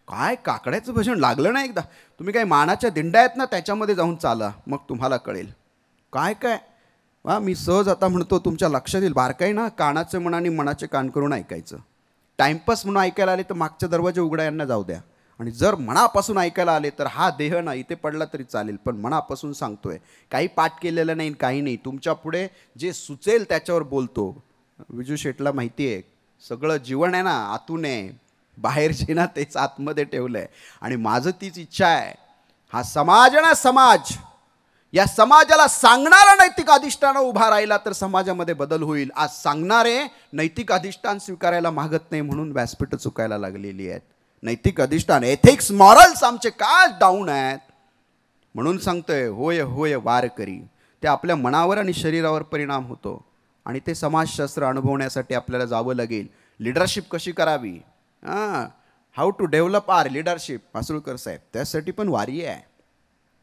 काय काकड्याचं भजन लागलं ना एकदा, तुम्ही काय मानाच्या दिंड्या आहेत ना त्याच्यामध्ये जाऊन चाला, मग तुम्हाला कळेल काय काय. वा मी सहज आता म्हणतो तुमच्या लक्षात येईल. बारकाई ना कानाचे मन आणि मनाचे कान करून ऐकायचं. टाइमपास म्हणून ऐकायला आले तर मागचे दरवाजे उघडा यांना जाऊ द्या. आणि जर मनापासून ऐकायला आले तर हा देह ना इथे पडला तरी चालेल, पण मनापासून सांगतोय. काही पाठ केलेलं नाही, काही नाही, तुमच्या पुढे जे सुचेल त्याच्यावर बोलतो. विजू शेटला माहिती आहे सगळं जीवन आहे ना आतून आहे, बाहेरचे ना तेच आतमध्ये ठेवलं आहे. आणि माझं तीच इच्छा आहे. हा समाज ना समाज, या समाजाला सांगणारा नैतिक अधिष्ठान उभा राहिला तर समाजामध्ये बदल होईल. आज सांगणारे नैतिक अधिष्ठान स्वीकारायला मागत नाही म्हणून व्यासपीठ चुकायला लागलेली आहेत. नैतिक अधिष्ठान एथिक्स मॉरल्स आमचे काय डाऊन आहेत म्हणून सांगतोय होय होय वार करी. ते आपल्या मनावर आणि शरीरावर परिणाम होतो. आणि ते समाजशास्त्र अनुभवण्यासाठी आपल्याला जावं लागेल. लिडरशिप कशी करावी, how to develop our leadership, Masulkar saheb, त्यासाठी पण वारी आहे.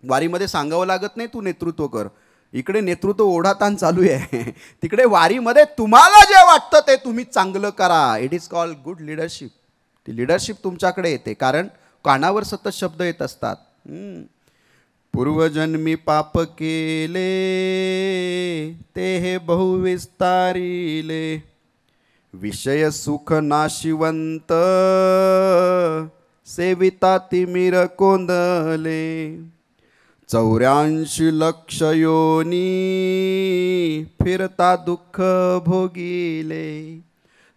वारीमध्ये सांगावं लागत नाही तू नेतृत्व कर. इकडे नेतृत्व ओढाताण चालू आहे, तिकडे वारीमध्ये तुम्हाला जे वाटतं ते तुम्ही चांगलं करा. It is called good leadership. ती लिडरशिप तुमच्याकडे येते कारण कानावर सतत शब्द येत असतात. पूर्वजन्मी पाप केले ते हे बहुविस्तारिले, विषय सुख नाशिवंत सेविता तिमिर कोंदले, 84 लक्ष योनी फिरता दुःख भोगिले,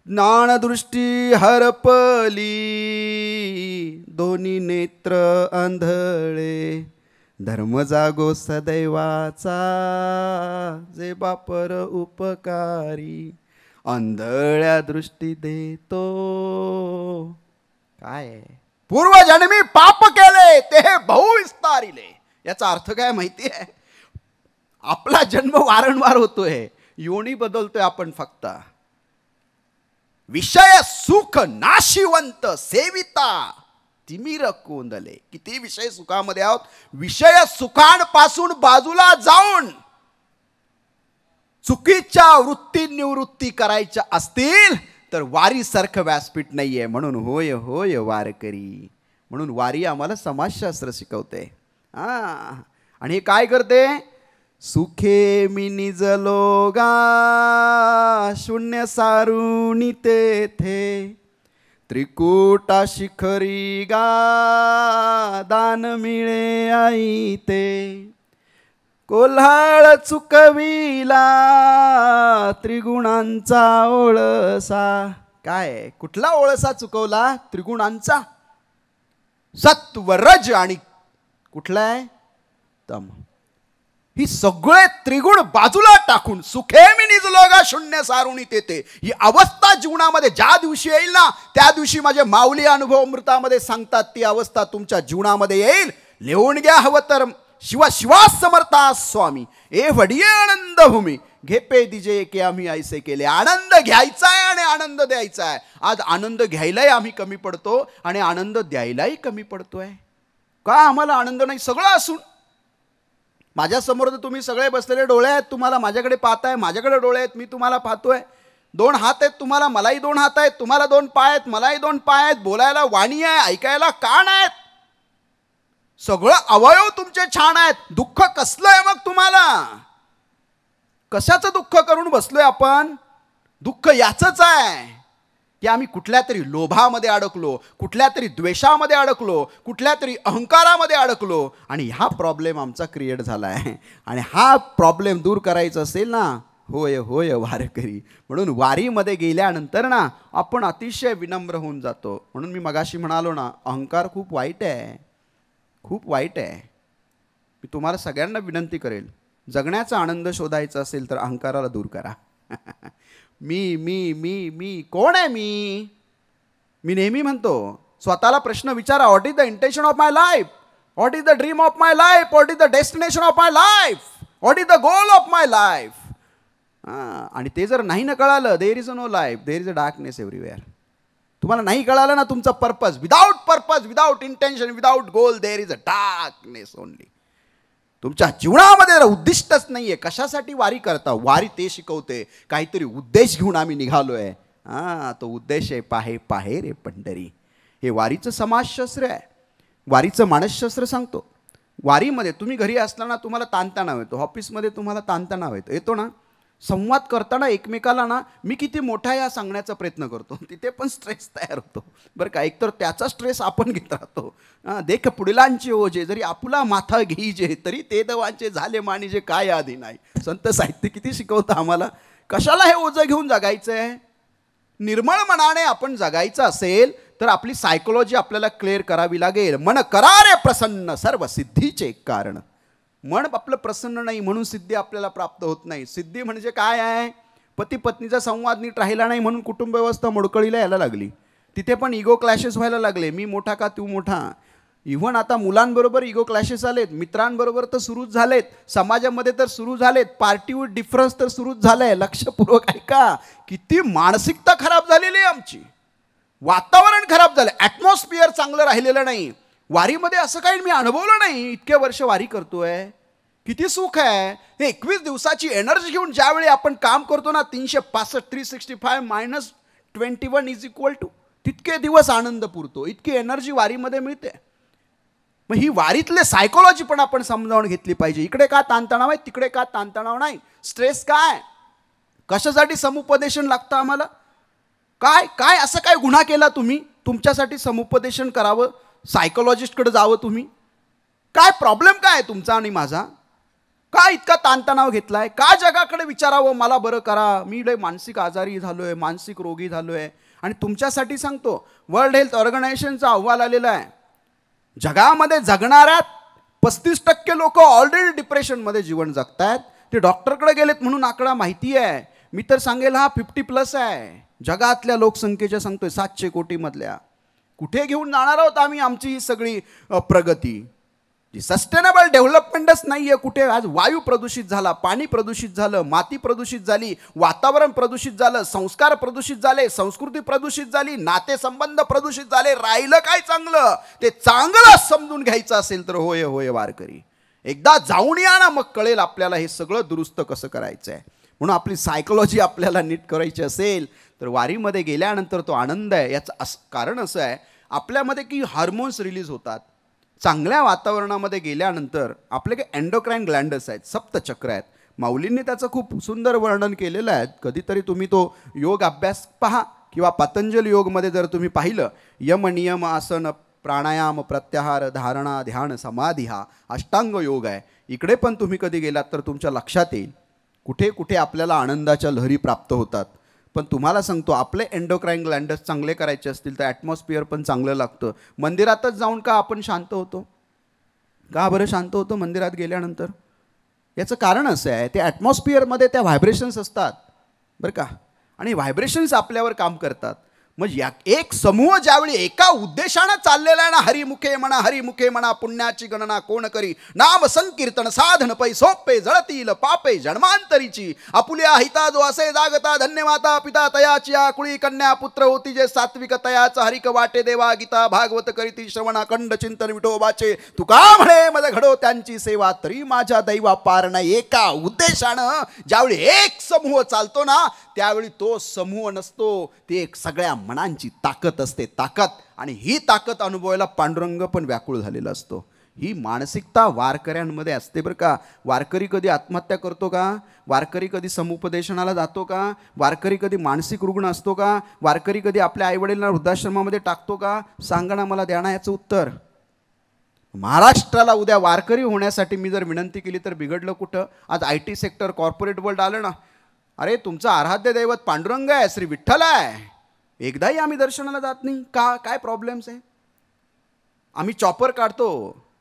ज्ञानदृष्टी हरपली दोन्ही नेत्र आंधळे, धर्म जागो सदैवाचा जे बापर उपकारी, आंधळ्या दृष्टी देतो. काय पूर्वजन्मी पाप केले ते बहुविस्तारिले. याचा अर्थ काय माहिती आहे? आपला जन्म वारंवार होतोय, योनी बदलतोय आपण फक्त. विषय सुख नाशिवंत सेविता तिमिर कोंदले. किती विषय सुखामध्ये आहोत. विषय सुखांपासून बाजूला जाऊन चुकीच्या वृत्ती निवृत्ती करायच्या असतील तर वारीसारखं व्यासपीठ नाहीये. म्हणून होय होय वारकरी. म्हणून वारी आम्हाला समाजशास्त्र शिकवते. आणि हे काय करते? सुखे मी निजलो गा शून्य सारुणी तेथे, त्रिकुटा शिखरी गा दान मिळे आई ते, कोल्हाळ चुकविला त्रिगुणांचा ओळसा. काय कुठला ओळसा चुकवला? त्रिगुणांचा. सत्व रज आणि कुठला आहे? तम. ही सगळे त्रिगुण बाजूला टाकून सुखे मी निजलोगा शून्य सारुणी तेते, ही अवस्था जीवनामध्ये ज्या दिवशी येईल ना, त्या दिवशी माझे माऊली अनुभव अमृतामध्ये सांगतात ती अवस्था तुमच्या जीवनामध्ये येईल. लिहून घ्या हवं तर. शिवा शिवा समर्था स्वामी ए वडिये आनंद भूमी घेपे दिजे की आम्ही ऐसे केले. आनंद घ्यायचा आहे आणि आनंद द्यायचा आहे. आज आनंद घ्यायलाही आम्ही कमी पडतो आणि आनंद द्यायलाही कमी पडतोय. का आम्हाला आनंद नाही सगळं असून? माझ्यासमोर तर तुम्ही सगळे बसलेले डोळे आहेत, तुम्हाला माझ्याकडे पाहताय, माझ्याकडे डोळे आहेत, मी तुम्हाला पाहतोय. 2 हात आहेत तुम्हाला, मलाही 2 हात आहेत, तुम्हाला 2 पाय आहेत, मलाही 2 पाय आहेत, बोलायला वाणी आहे, ऐकायला कान आहेत, सगळं अवयव तुमचे छान आहेत. दुःख कसलं आहे मग तुम्हाला? कशाचं दुःख करून बसलोय आपण? दुःख याचंच आहे की आम्ही कुठल्या तरी लोभामध्ये अडकलो, कुठल्या तरी द्वेषामध्ये अडकलो, कुठल्या तरी अहंकारामध्ये अडकलो आणि हा प्रॉब्लेम आमचा क्रिएट झाला आहे. आणि हा प्रॉब्लेम दूर करायचा असेल ना, होय होय वारकरी, म्हणून वारीमध्ये गेल्यानंतर ना आपण अतिशय विनम्र होऊन जातो. म्हणून मी मगाशी म्हणालो ना, अहंकार खूप वाईट आहे, खूप वाईट आहे. मी तुम्हाला सगळ्यांना विनंती करेल, जगण्याचा आनंद शोधायचा असेल तर अहंकाराला दूर करा. मी मी मी मी कोण आहे? मी नेहमी म्हणतो, स्वतःला प्रश्न विचारा, what is the intention of my life, what is the dream of my life, what is the destination of my life, what is the goal of my life. आणि ते जर नाही ना कळालं, there is no life, there is a darkness everywhere. तुम्हाला नाही कळालं ना तुमचा purpose, without intention, without goal, there is a darkness only. तुमच्या जीवनामध्ये उद्दिष्टच नाही आहे. कशासाठी वारी करता? वारी ते शिकवते काहीतरी उद्देश घेऊन आम्ही निघालोय. तो उद्देश आहे पाहे पाहे रे पंढरी. हे वारीचं समाजशास्त्र आहे, वारीचं मानसशास्त्र सांगतो. वारीमध्ये तुम्ही घरी असताना तुम्हाला ताणतणाव येतो, ऑफिसमध्ये तुम्हाला ताणतणाव येतो ना, संवाद करताना एकमेकाला ना मी किती मोठा आहे हा सांगण्याचा प्रयत्न करतो, तिथे पण स्ट्रेस तयार होतो बरं का. एकतर त्याचा स्ट्रेस आपण घेत राहतो. देख पुढलांचे ओझे जरी आपुला माथा घेईजे, तरी ते दवांचे झाले मानीजे काय आधी नाही. संत साहित्य किती शिकवतं आम्हाला. कशाला हे ओझं घेऊन जगायचं आहे? निर्मळ मनाने आपण जगायचं असेल तर आपली सायकोलॉजी आपल्याला क्लिअर करावी लागेल. मन करा रे प्रसन्न सर्व सिद्धीचे कारण. मन आपलं प्रसन्न नाही म्हणून सिद्धी आपल्याला प्राप्त होत नाही. सिद्धी म्हणजे काय आहे? पती पत्नीचा संवाद नीट राहिला नाही म्हणून कुटुंब व्यवस्था मोडकळीला यायला लागली, तिथे पण इगो क्लॅशेस व्हायला लागले. मी मोठा का तू मोठा. इव्हन आता मुलांबरोबर इगो क्लॅशेस आलेत, मित्रांबरोबर तर सुरूच झालेत, समाजामध्ये तर सुरू झालेत, पार्टी विथ डिफरन्स तर सुरूच झालंय. लक्षपूर्वक ऐका, किती मानसिकता खराब झालेली आहे आमची, वातावरण खराब झालं, ॲटमॉस्फिअर चांगलं राहिलेलं नाही. वारीमध्ये असं काही मी अनुभवलं नाही. इतके वर्ष वारी करतोय, किती सुख आहे. हे 21 दिवसाची एनर्जी घेऊन ज्यावेळी आपण काम करतो ना, 365 365 - 21 इज इक्वल टू तितके दिवस आनंद पुरतो. इतकी एनर्जी वारीमध्ये मिळते. मग ही वारीतले सायकोलॉजी पण आपण समजावून घेतली पाहिजे. इकडे का ताणतणाव आहे, तिकडे का ताणतणाव नाही, स्ट्रेस काय, कशासाठी समुपदेशन लागतं आम्हाला, काय काय असं काय गुन्हा केला तुम्ही तुमच्यासाठी समुपदेशन करावं, सायकोलॉजिस्टकडे जावं तुम्ही? काय प्रॉब्लेम काय आहे तुमचा आणि माझा? का इतका ताणतणाव घेतलाय? का जगाकडे विचारावं मला बरं करा, मी लय मानसिक आजारी झालोय, मानसिक रोगी झालोय. आणि तुमच्यासाठी सांगतो, वर्ल्ड हेल्थ ऑर्गनायझेशनचा अहवाल आलेला आहे, जगामध्ये जगणाऱ्या 35% लोक ऑलरेडी डिप्रेशनमध्ये जीवन जगतायत. ते डॉक्टरकडे गेलेत म्हणून आकडा माहिती आहे. मी तर सांगेल हा 50+ आहे जगातल्या लोकसंख्येच्या, सांगतोय 700 कोटीमधल्या. कुठे घेऊन जाणार आहोत आम्ही आमची ही सगळी प्रगती? सस्टेनेबल डेव्हलपमेंटच नाही आहे कुठे. आज वायू प्रदूषित झाला, पाणी प्रदूषित झालं, माती प्रदूषित झाली, वातावरण प्रदूषित झालं, संस्कार प्रदूषित झाले, संस्कृती प्रदूषित झाली, नातेसंबंध प्रदूषित झाले. राहिलं काय चांगलं? ते चांगलं समजून घ्यायचं असेल तर होय होय वारकरी, एकदा जाऊन या ना, मग कळेल आपल्याला हे सगळं दुरुस्त कसं करायचं आहे. म्हणून आपली सायकोलॉजी आपल्याला नीट करायची असेल तर वारीमध्ये गेल्यानंतर तो आनंद आहे. याचं कारण असं आहे, आपल्यामध्ये की हार्मोन्स रिलीज होतात. चांगल्या वातावरणामध्ये गेल्यानंतर आपले काही एंडोक्राईन ग्लँडस आहेत, सप्तचक्र आहेत. माऊलींनी त्याचं खूप सुंदर वर्णन केलेलं आहे. कधीतरी तुम्ही तो योग अभ्यास पहा किंवा पतंजली योगमध्ये जर तुम्ही पाहिलं, यम नियम आसन प्राणायाम प्रत्याहार धारणा ध्यान समाधी हा अष्टांग योग आहे. इकडे पण तुम्ही कधी गेलात तर तुमच्या लक्षात येईल कुठे कुठे आपल्याला आनंदाच्या लहरी प्राप्त होतात. पण तुम्हाला सांगतो, आपले एंडोक्राईन ग्लँडस चांगले करायचे असतील तर ॲटमॉस्फिअर पण चांगलं लागतं. मंदिरातच जाऊन का आपण शांत होतो? का बरं शांत होतो मंदिरात गेल्यानंतर? याचं कारण असं आहे, ते ॲटमॉस्फिअरमध्ये त्या व्हायब्रेशन्स असतात बरं का, आणि व्हायब्रेशन्स आपल्यावर काम करतात. मग या एक समूह ज्यावेळी एका उद्देशानं चाललेला आहे ना, हरिमुखे म्हणा पुण्याची गणना कोण करी, नाम संकीर्तन साधन पै सोपे जळतील पापे जन्मांतरीची, आपुल्या हिता जो असे जागता धन्य माता पिता तयाची आकुळी कन्या पुत्र होती जे सात्विक तयाचा हरिक वाटे देवा गीता भागवत करीती श्रवणा खंड चिंतन विठोबाचे तुका म्हणे मज घडो त्यांची सेवा तरी माझ्या दैवा पार नाही. एका उद्देशानं ज्यावेळी एक समूह चालतो ना, त्यावेळी तो समूह नसतो, ते एक सगळ्या मनांची ताकद असते, ताकद. आणि ही ताकद अनुभवायला पांडुरंग पण व्याकुळ झालेला असतो. ही मानसिकता वारकऱ्यांमध्ये असते बरं का. वारकरी कधी आत्महत्या करतो का? वारकरी कधी समुपदेशनाला जातो का? वारकरी कधी मानसिक रुग्ण असतो का? वारकरी कधी आपल्या आईवडिलांना वृद्धाश्रमामध्ये टाकतो का? सांगा ना मला, द्या ना याचं उत्तर. महाराष्ट्राला उद्या वारकरी होण्यासाठी मी जर विनंती केली तर बिघडलं कुठं? आज IT सेक्टर कॉर्पोरेट वर्ल्ड आलं ना, अरे तुमचं आराध्य दैवत पांडुरंग आहे, श्री विठ्ठल आहे, एकदाही आम्ही दर्शनाला जात नाही का? काय प्रॉब्लेम्स आहे? आम्ही चॉपर काढतो,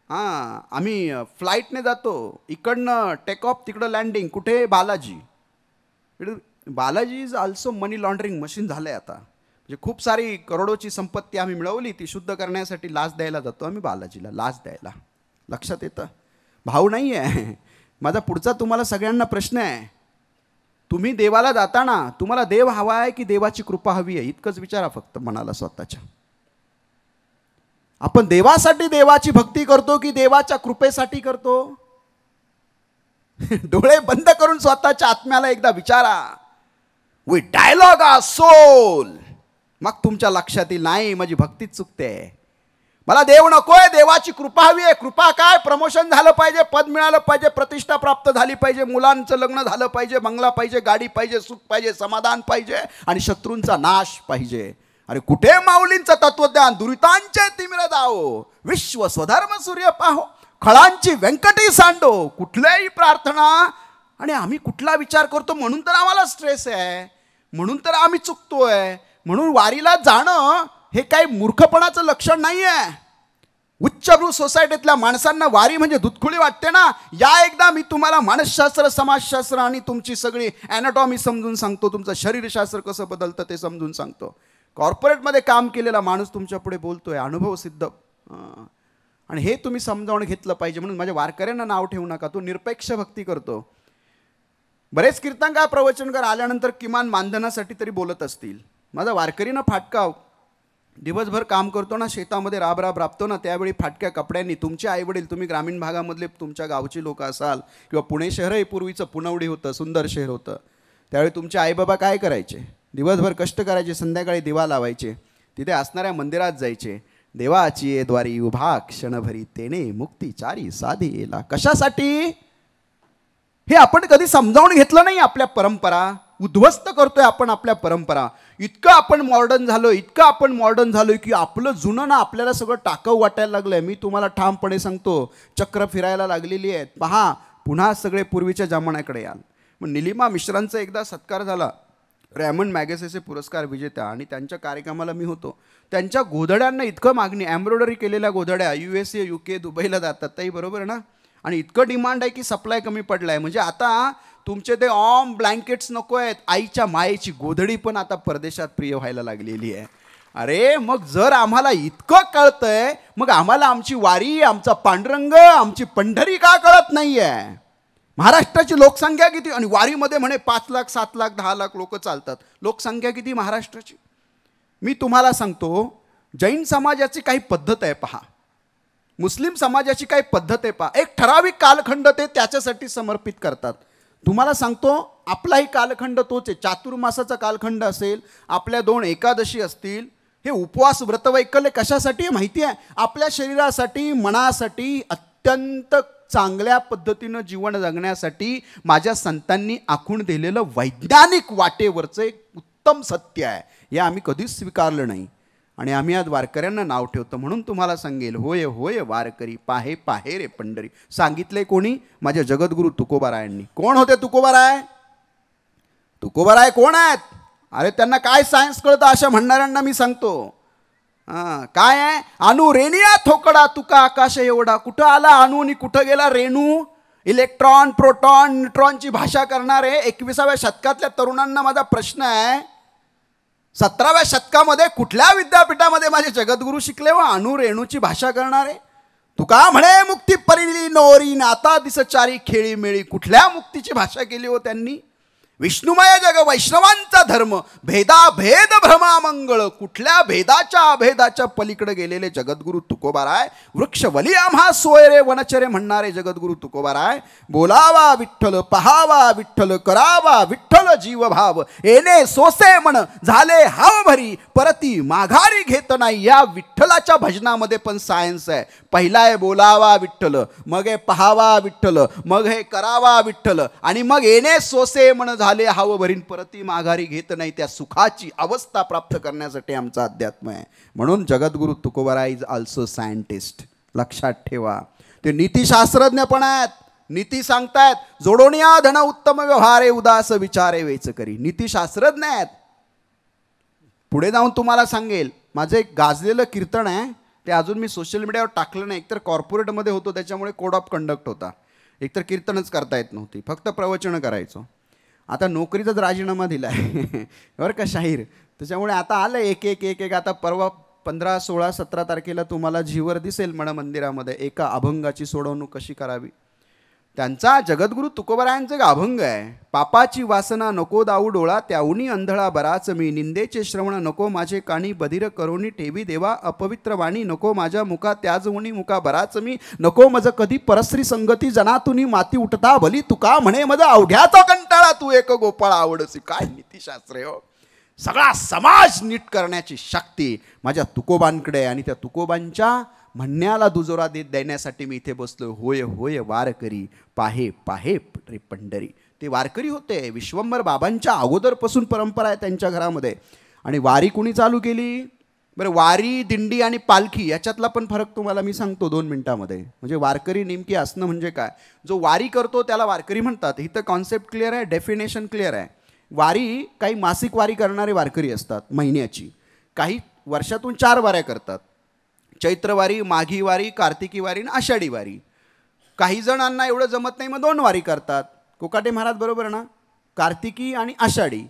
हां आम्ही फ्लाईटने जातो, इकडनं टेक ऑफ तिकडं लँडिंग, कुठे? Balaji. Balaji is also money laundering machine झालं आहे आता. म्हणजे खूप सारी करोडोची संपत्ती आम्ही मिळवली, ती शुद्ध करण्यासाठी लाच द्यायला जातो आम्ही बालाजीला, लाच द्यायला. लक्षात येतं? भाव नाही आहे माझा. पुढचा तुम्हाला सगळ्यांना प्रश्न आहे, तुम्ही देवाला जाताना तुम्हाला देव हवा आहे की देवाची कृपा हवी आहे? इतकंच विचारा फक्त मनाला स्वतःच्या. आपण देवासाठी देवाची भक्ती करतो की देवाच्या कृपेसाठी करतो? डोळे बंद करून स्वतःच्या आत्म्याला एकदा विचारा. We dialogue our soul. मग तुमच्या लक्षात येईल, नाही माझी भक्तीच चुकते, मला देव नकोय, देवाची कृपा हवी आहे. कृपा काय? प्रमोशन झालं पाहिजे, पद मिळालं पाहिजे, प्रतिष्ठा प्राप्त झाली पाहिजे, मुलांचं लग्न झालं पाहिजे, बंगला पाहिजे, गाडी पाहिजे, सुख पाहिजे, समाधान पाहिजे, आणि शत्रूंचा नाश पाहिजे. अरे कुठे माऊलींचं तत्वज्ञान? दुरितांचे तिमिर जाओ, विश्व स्वधर्म सूर्य पाहो, खळांची व्यंकटी सांडो. कुठल्याही प्रार्थना आणि आम्ही कुठला विचार करतो, म्हणून तर आम्हाला स्ट्रेस आहे, म्हणून तर आम्ही चुकतोय. म्हणून वारीला जाणं हे काही मूर्खपणाचं लक्षण नाही आहे. उच्चभ्रू सोसायटीतल्या माणसांना वारी म्हणजे दुधखुळी वाटते ना, या एकदा मी तुम्हाला मानसशास्त्र, समाजशास्त्र आणि तुमची सगळी ॲनाटॉमी समजून सांगतो, तुमचं शरीरशास्त्र कसं बदलतं ते समजून सांगतो. कॉर्पोरेटमध्ये काम केलेला माणूस तुमच्या पुढे बोलतोय, अनुभव सिद्ध. आणि हे तुम्ही समजावून घेतलं पाहिजे. म्हणून माझ्या वारकऱ्यांना नाव ठेवू नका, तो निरपेक्ष भक्ती करतो. बरेच कीर्तनकार प्रवचनकार आल्यानंतर किमान मानधनासाठी तरी बोलत असतील. माझा वारकरीनं फाटका, दिवसभर काम करतो ना, शेतामध्ये राबतो ना, त्यावेळी फाटक्या कपड्यांनी तुमचे आईवडील, तुम्ही ग्रामीण भागामधले तुमच्या गावची लोक असाल, किंवा पुणे शहर हे पूर्वीचं पुनवडी होतं, सुंदर शहर होतं, त्यावेळी तुमचे आईबाबा काय करायचे? दिवसभर कष्ट करायचे, संध्याकाळी दिवा लावायचे, तिथे असणाऱ्या मंदिरात जायचे. देवाची द्वारी उभा क्षणभरी तेने मुक्तीचारी साधेला. कशासाठी? हे आपण कधी समजावून घेतलं नाही. आपल्या परंपरा उद्ध्वस्त करतोय आपण, आपल्या परंपरा. इतकं आपण मॉडर्न झालोय की आपलं जुनं ना आपल्याला सगळं टाकाऊ वाटायला लागलंय. मी तुम्हाला ठामपणे सांगतो, चक्र फिरायला लागलेली आहेत. पहा, पुन्हा सगळे पूर्वीच्या जमान्याकडे याल. मग निलिमा मिश्रांचा एकदा सत्कार झाला, रॅमंड मॅगसेसे पुरस्कार विजेत्या, आणि त्यांच्या कार्यक्रमाला मी होतो. त्यांच्या गोधड्यांना इतकं मागणी, एम्ब्रॉयडरी केलेल्या गोधड्या USA UK दुबईला जातात, ताई बरोबर आहे ना, आणि इतकं डिमांड आहे की सप्लाय कमी पडला आहे. म्हणजे आता तुमचे ते ब्लँकेट्स नको आहेत, आईच्या मायेची गोधडी पण आता परदेशात प्रिय व्हायला लागलेली आहे. अरे मग जर आम्हाला इतकं कळतंय, मग आम्हाला आमची वारी, आमचा पांडुरंग, आमची पंढरी का कळत नाही आहे? महाराष्ट्राची लोकसंख्या किती? आणि वारीमध्ये म्हणे 5 लाख 7 लाख 10 लाख लोक चालतात. लोकसंख्या किती महाराष्ट्राची? मी तुम्हाला सांगतो, जैन समाजाची काही पद्धत आहे पहा, मुस्लिम समाजाची काही पद्धत आहे पहा. एक ठराविक कालखंड ते त्याच्यासाठी समर्पित करतात. तुम्हाला सांगतो, आपलाही कालखंड तोच आहे. चातुर्मासाचा कालखंड असेल, आपल्या 2 एकादशी असतील. हे उपवास व्रतवैकल्य कशासाठी माहिती आहे? आपल्या शरीरासाठी, मनासाठी अत्यंत चांगल्या पद्धतीनं जीवन जगण्यासाठी माझ्या संतांनी आखून दिलेलं वैज्ञानिक वाटेवरचं एक उत्तम सत्य आहे. हे आम्ही कधीच स्वीकारलं नाही, आणि आम्ही आज वारकऱ्यांना नाव ठेवतो. म्हणून तुम्हाला सांगेल, होय होय वारकरी पाहे पाहे रे पंढरी. सांगितले कोणी? माझ्या जगद्गुरू तुकोबारायांनी. कोण होते तुकोबाराय? तुकोबाराय कोण आहेत? अरे त्यांना काय सायन्स कळतं अशा म्हणणाऱ्यांना मी सांगतो. काय आहे? अनु रेणिया थोकडा तुका आकाश एवढा. कुठं आला अणू आणि कुठं गेला रेणू? इलेक्ट्रॉन, प्रोटॉन, न्यूट्रॉनची भाषा करणारे 21व्या शतकातल्या तरुणांना माझा प्रश्न आहे, 17व्या शतकामध्ये कुठल्या विद्यापीठामध्ये माझे जगद्गुरू शिकले व अणु रेणूची भाषा करणारे? तुका म्हणे मुक्ती परिली नोरी नाता दिसचारी खेळी मेळी. कुठल्या मुक्तीची भाषा केली हो त्यांनी? विष्णुमय जग वैष्णवांचा धर्म, भेदाभेद भ्रमामंगळ. कुठल्या भेदाच्या अभेदाच्या पलीकडे गेलेले जगद्गुरू तुकोबाराय. वृक्षवली आम्हा सोयरे वनचरे म्हणणारे जगद्गुरू तुकोबाराय. बोलावा विठ्ठल, पहावा विठ्ठल, करावा विठ्ठल जीवभाव. येणे सोसे म्हण झाले हाव भरी, परती माघारी घेत नाही. या विठ्ठलाच्या भजनामध्ये पण सायन्स आहे. पहिला आहे बोलावा विठ्ठल, मग आहे पहावा विठ्ठल, मग हे करावा विठ्ठल, आणि मग येणे सोसे म्हण झाले हाव भरीन, परती माघारी घेत नाही. त्या सुखाची अवस्था प्राप्त करण्यासाठी आमचा अध्यात्म आहे. म्हणून जगद्गुरू तुकोबाराय इज ऑल्सो सायंटिस्ट. लक्षात ठेवा, ते नीतिशास्त्रज्ञ पण आहेत. नीती सांगतायत, जोडोनिया धन उत्तम व्यवहारे, उदास विचारे वेच करी. नीतिशास्त्रज्ञ आहेत. पुढे जाऊन तुम्हाला सांगेल, माझं एक गाजलेलं कीर्तन आहे, ते अजून मी सोशल मीडियावर टाकलं नाही. एकतर कॉर्पोरेटमध्ये होतो त्याच्यामुळे कोड ऑफ कंडक्ट होता, एकतर कीर्तनच करता येत नव्हती, फक्त प्रवचनं करायचो. आता नोकरीचाच राजीनामा दिला आहे बरं का शाहीर, त्याच्यामुळे आता आलं एक एक एक एक. आता परवा 15, 16, 17 तारखेला तुम्हाला झीवर दिसेल मण मंदिरामध्ये एका अभंगाची सोडवणूक कशी करावी. त्यांचा जगद्गुरू तुकोबारायांचा एक अभंग आहे. पापाची वासना नको दाऊ डोळा, त्याऊनी अंधळा बराच मी. निंदेचे श्रवण नको माझे कानी, बधिर करोनी ठेवी देवा. अपवित्र वाणी नको माझ्या मुखा, त्याजवणी मुका बराच मी. नको मज कधी परस्त्री संगती, जनातुनी माती उठता भली. तुका म्हणे मज अवघ्याचा कंटाळा, तू एक गोपाळ आवडसी. काय नीतिशास्त्र हो. सगळा समाज नीट करण्याची शक्ती माझ्या तुकोबांकडे, आणि त्या तुकोबांच्या म्हणण्याला दुजोरा देण्यासाठी मी इथे बसलो. होय होय वारकरी पाहे पाहे रे पंढरी. ते वारकरी होते. विश्वंभर बाबांच्या अगोदरपासून परंपरा आहे त्यांच्या घरामध्ये. आणि वारी कुणी चालू केली बरं? वारी, दिंडी आणि पालखी याच्यातला पण फरक तुम्हाला मी सांगतो 2 मिनिटामध्ये. म्हणजे वारकरी नेमकी असणं म्हणजे काय. जो वारी करतो त्याला वारकरी म्हणतात. इथं कॉन्सेप्ट क्लिअर आहे, डेफिनेशन क्लिअर आहे. वारी, काही मासिक वारी करणारे वारकरी असतात महिन्याची, काही वर्षातून 4 वाऱ्या करतात. चैत्रवारी, माघी वारी, कार्तिकी वारी आणि आषाढी वारी. काही जणांना एवढं जमत नाही, मग 2 वारी करतात. कोकाटे महाराज बरोबर ना, कार्तिकी आणि आषाढी.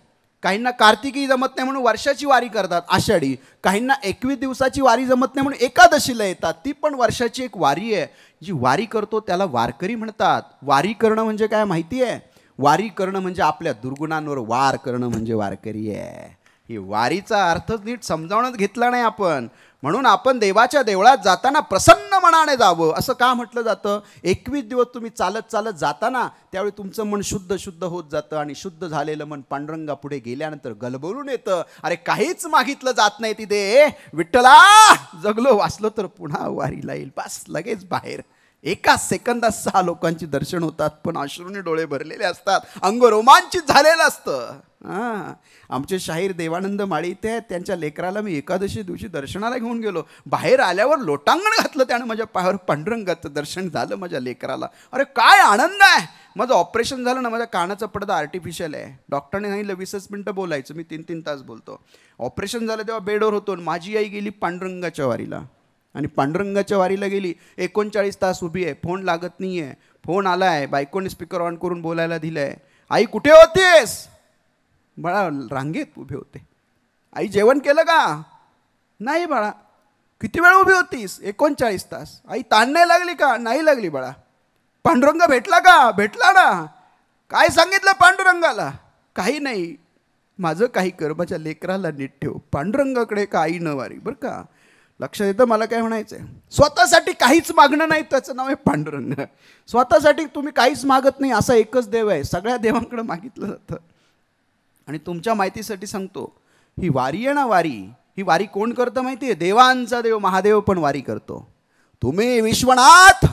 काहींना कार्तिकी जमत नाही म्हणून वर्षाची वारी करतात, आषाढी. काहींना 21 दिवसाची वारी जमत नाही म्हणून एकादशीला येतात, ती पण वर्षाची एक वारी आहे. जी वारी करतो त्याला वारकरी म्हणतात. वारी करणं म्हणजे काय माहिती आहे? वारी करणं म्हणजे आपल्या दुर्गुणांवर वार करणं म्हणजे वारकरी आहे. ही वारीचा अर्थच नीट समजावूनच घेतला नाही आपण. म्हणून आपण देवाच्या देवळात जाताना प्रसन्न मनाने जावं असं का म्हटलं जातं? 21 दिवस तुम्ही चालत चालत जाताना त्यावेळी तुमचं मन शुद्ध शुद्ध होत जातं, आणि शुद्ध झालेलं मन पांडुरंगा पुढे गेल्यानंतर गलबलून येतं. अरे काहीच मागितलं जात नाही तिथे. विठ्ठला जगलो वाचलो तर पुन्हा वारीला येईल, बस लगेच बाहेर. एका सेकंदात 6 लोकांची दर्शन होतात, पण अश्रूने डोळे भरलेले असतात, अंग रोमांचित झालेलं असतं. आमचे शाहीर देवानंद माळी इथे आहेत. त्यांच्या लेकराला मी एकादशी दिवशी दर्शनाला घेऊन गेलो. बाहेर आल्यावर लोटांगण घातलं त्यानं माझ्या पायावर. पांडुरंगाचं दर्शन झालं माझ्या लेकराला. अरे काय आनंद आहे. माझं ऑपरेशन झालं ना, माझ्या कानाचा पडदा आर्टिफिशियल आहे. डॉक्टरने सांगितलं 20 मिनटं बोलायचं, मी 3-3 तास बोलतो. ऑपरेशन झालं तेव्हा बेडवर होतो. माझी आई गेली पांडुरंगाच्या वारीला, आणि पांडुरंगाच्या वारीला गेली. 39 तास उभी आहे, फोन लागत नाही आहे. फोन आला आहे, बायकोने स्पीकर ऑन करून बोलायला दिलं आहे. आई कुठे होतीस? बाळा रांगेत उभे होते. आई जेवण केलं का? नाही बाळा. किती वेळ उभी होतीस? 39 तास. आई ताण नाही लागली का? नाही लागली बाळा. पांडुरंग भेटला का? भेटला ना. काय सांगितलं पांडुरंगाला? काही नाही, माझं काही कर, माझ्या लेकराला नीट ठेव. पांडुरंगाकडे का आई न वारी. बरं का, लक्षात येतं मला काय म्हणायचं आहे? स्वतःसाठी काहीच मागणं नाही, त्याचं नाव आहे पांडुरंग. स्वतःसाठी तुम्ही काहीच मागत नाही, असा एकच देव आहे. सगळ्या देवांकडे मागितलं जातं. आणि तुमच्या माहितीसाठी सांगतो, ही वारी आहे ना, ही वारी कोण करतं माहिती आहे? देवांचा देव महादेव पण वारी करतो. तुम्ही विश्वनाथ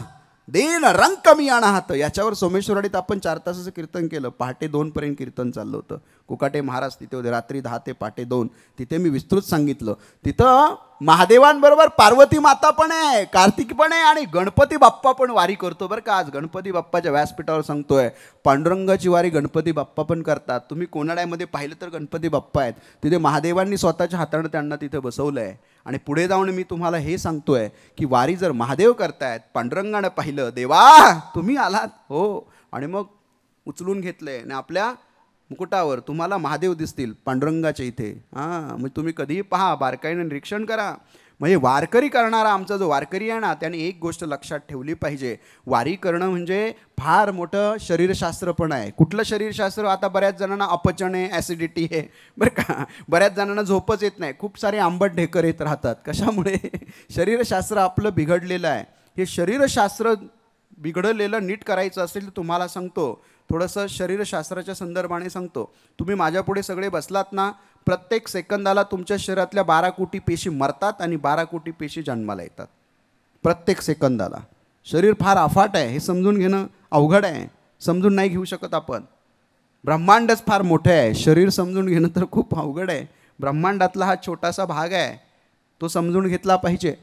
दिन रंक मी आहात. याच्यावर सोमेश्वरवाडीत आपण 4 तासाचं कीर्तन केलं. पहाटे 2 पर्यंत कीर्तन चाललं होतं. कोकाटे महाराज तिथे होते. रात्री 10 ते पहाटे 2 तिथे मी विस्तृत सांगितलं. तिथं महादेवांबरोबर पार्वती माता पण आहे, कार्तिक पण आहे, आणि गणपती बाप्पा पण वारी करतो. बरं का, आज गणपती बाप्पाच्या व्यासपीठावर सांगतोय. पांडुरंगाची वारी गणपती बाप्पा पण करतात. तुम्ही कोणाड्यामध्ये पाहिलं तर गणपती बाप्पा आहेत तिथे. महादेवांनी स्वतःच्या हाताने त्यांना तिथे बसवलं आहे. आणि पुढे जाऊन मी तुम्हाला हे सांगतोय की वारी जर महादेव करतायत, पांडुरंगानं पाहिलं, देवा तुम्ही आलात हो, आणि मग उचलून घेतलंय आणि आपल्या मुकुटावर तुम्हाला महादेव दिसतील पांडुरंगाच्या इथे. हां, मग तुम्ही कधीही पहा, बारकाईनं निरीक्षण करा. म्हणजे वारकरी करणारा आमचा जो वारकरी आहे ना, त्याने एक गोष्ट लक्षात ठेवली पाहिजे, वारी करणं म्हणजे फार मोठं शरीरशास्त्र पण आहे. कुठलं शरीरशास्त्र? आता बऱ्याच जणांना अपचन आहे, ॲसिडिटी आहे बरं का, बऱ्याच जणांना झोपच येत नाही, खूप सारे आंबट ढेकर येत राहतात. कशामुळे? शरीरशास्त्र आपलं बिघडलेलं आहे. हे शरीरशास्त्र बिघडलेलं नीट करायचं असेल तर तुम्हाला सांगतो, थोडंसं शरीरशास्त्राच्या संदर्भाने सांगतो. तुम्ही माझ्यापुढे सगळे बसलात ना, प्रत्येक सेकंदाला तुमच्या शरीरातल्या 12 कोटी पेशी मरतात आणि 12 कोटी पेशी जन्माला येतात प्रत्येक सेकंदाला. शरीर फार अफाट आहे, हे समजून घेणं अवघड आहे, समजून नाही घेऊ शकत आपण. ब्रह्मांडच फार मोठं आहे, शरीर समजून घेणं तर खूप अवघड आहे. ब्रह्मांडातला हा छोटासा भाग आहे, तो समजून घेतला पाहिजे.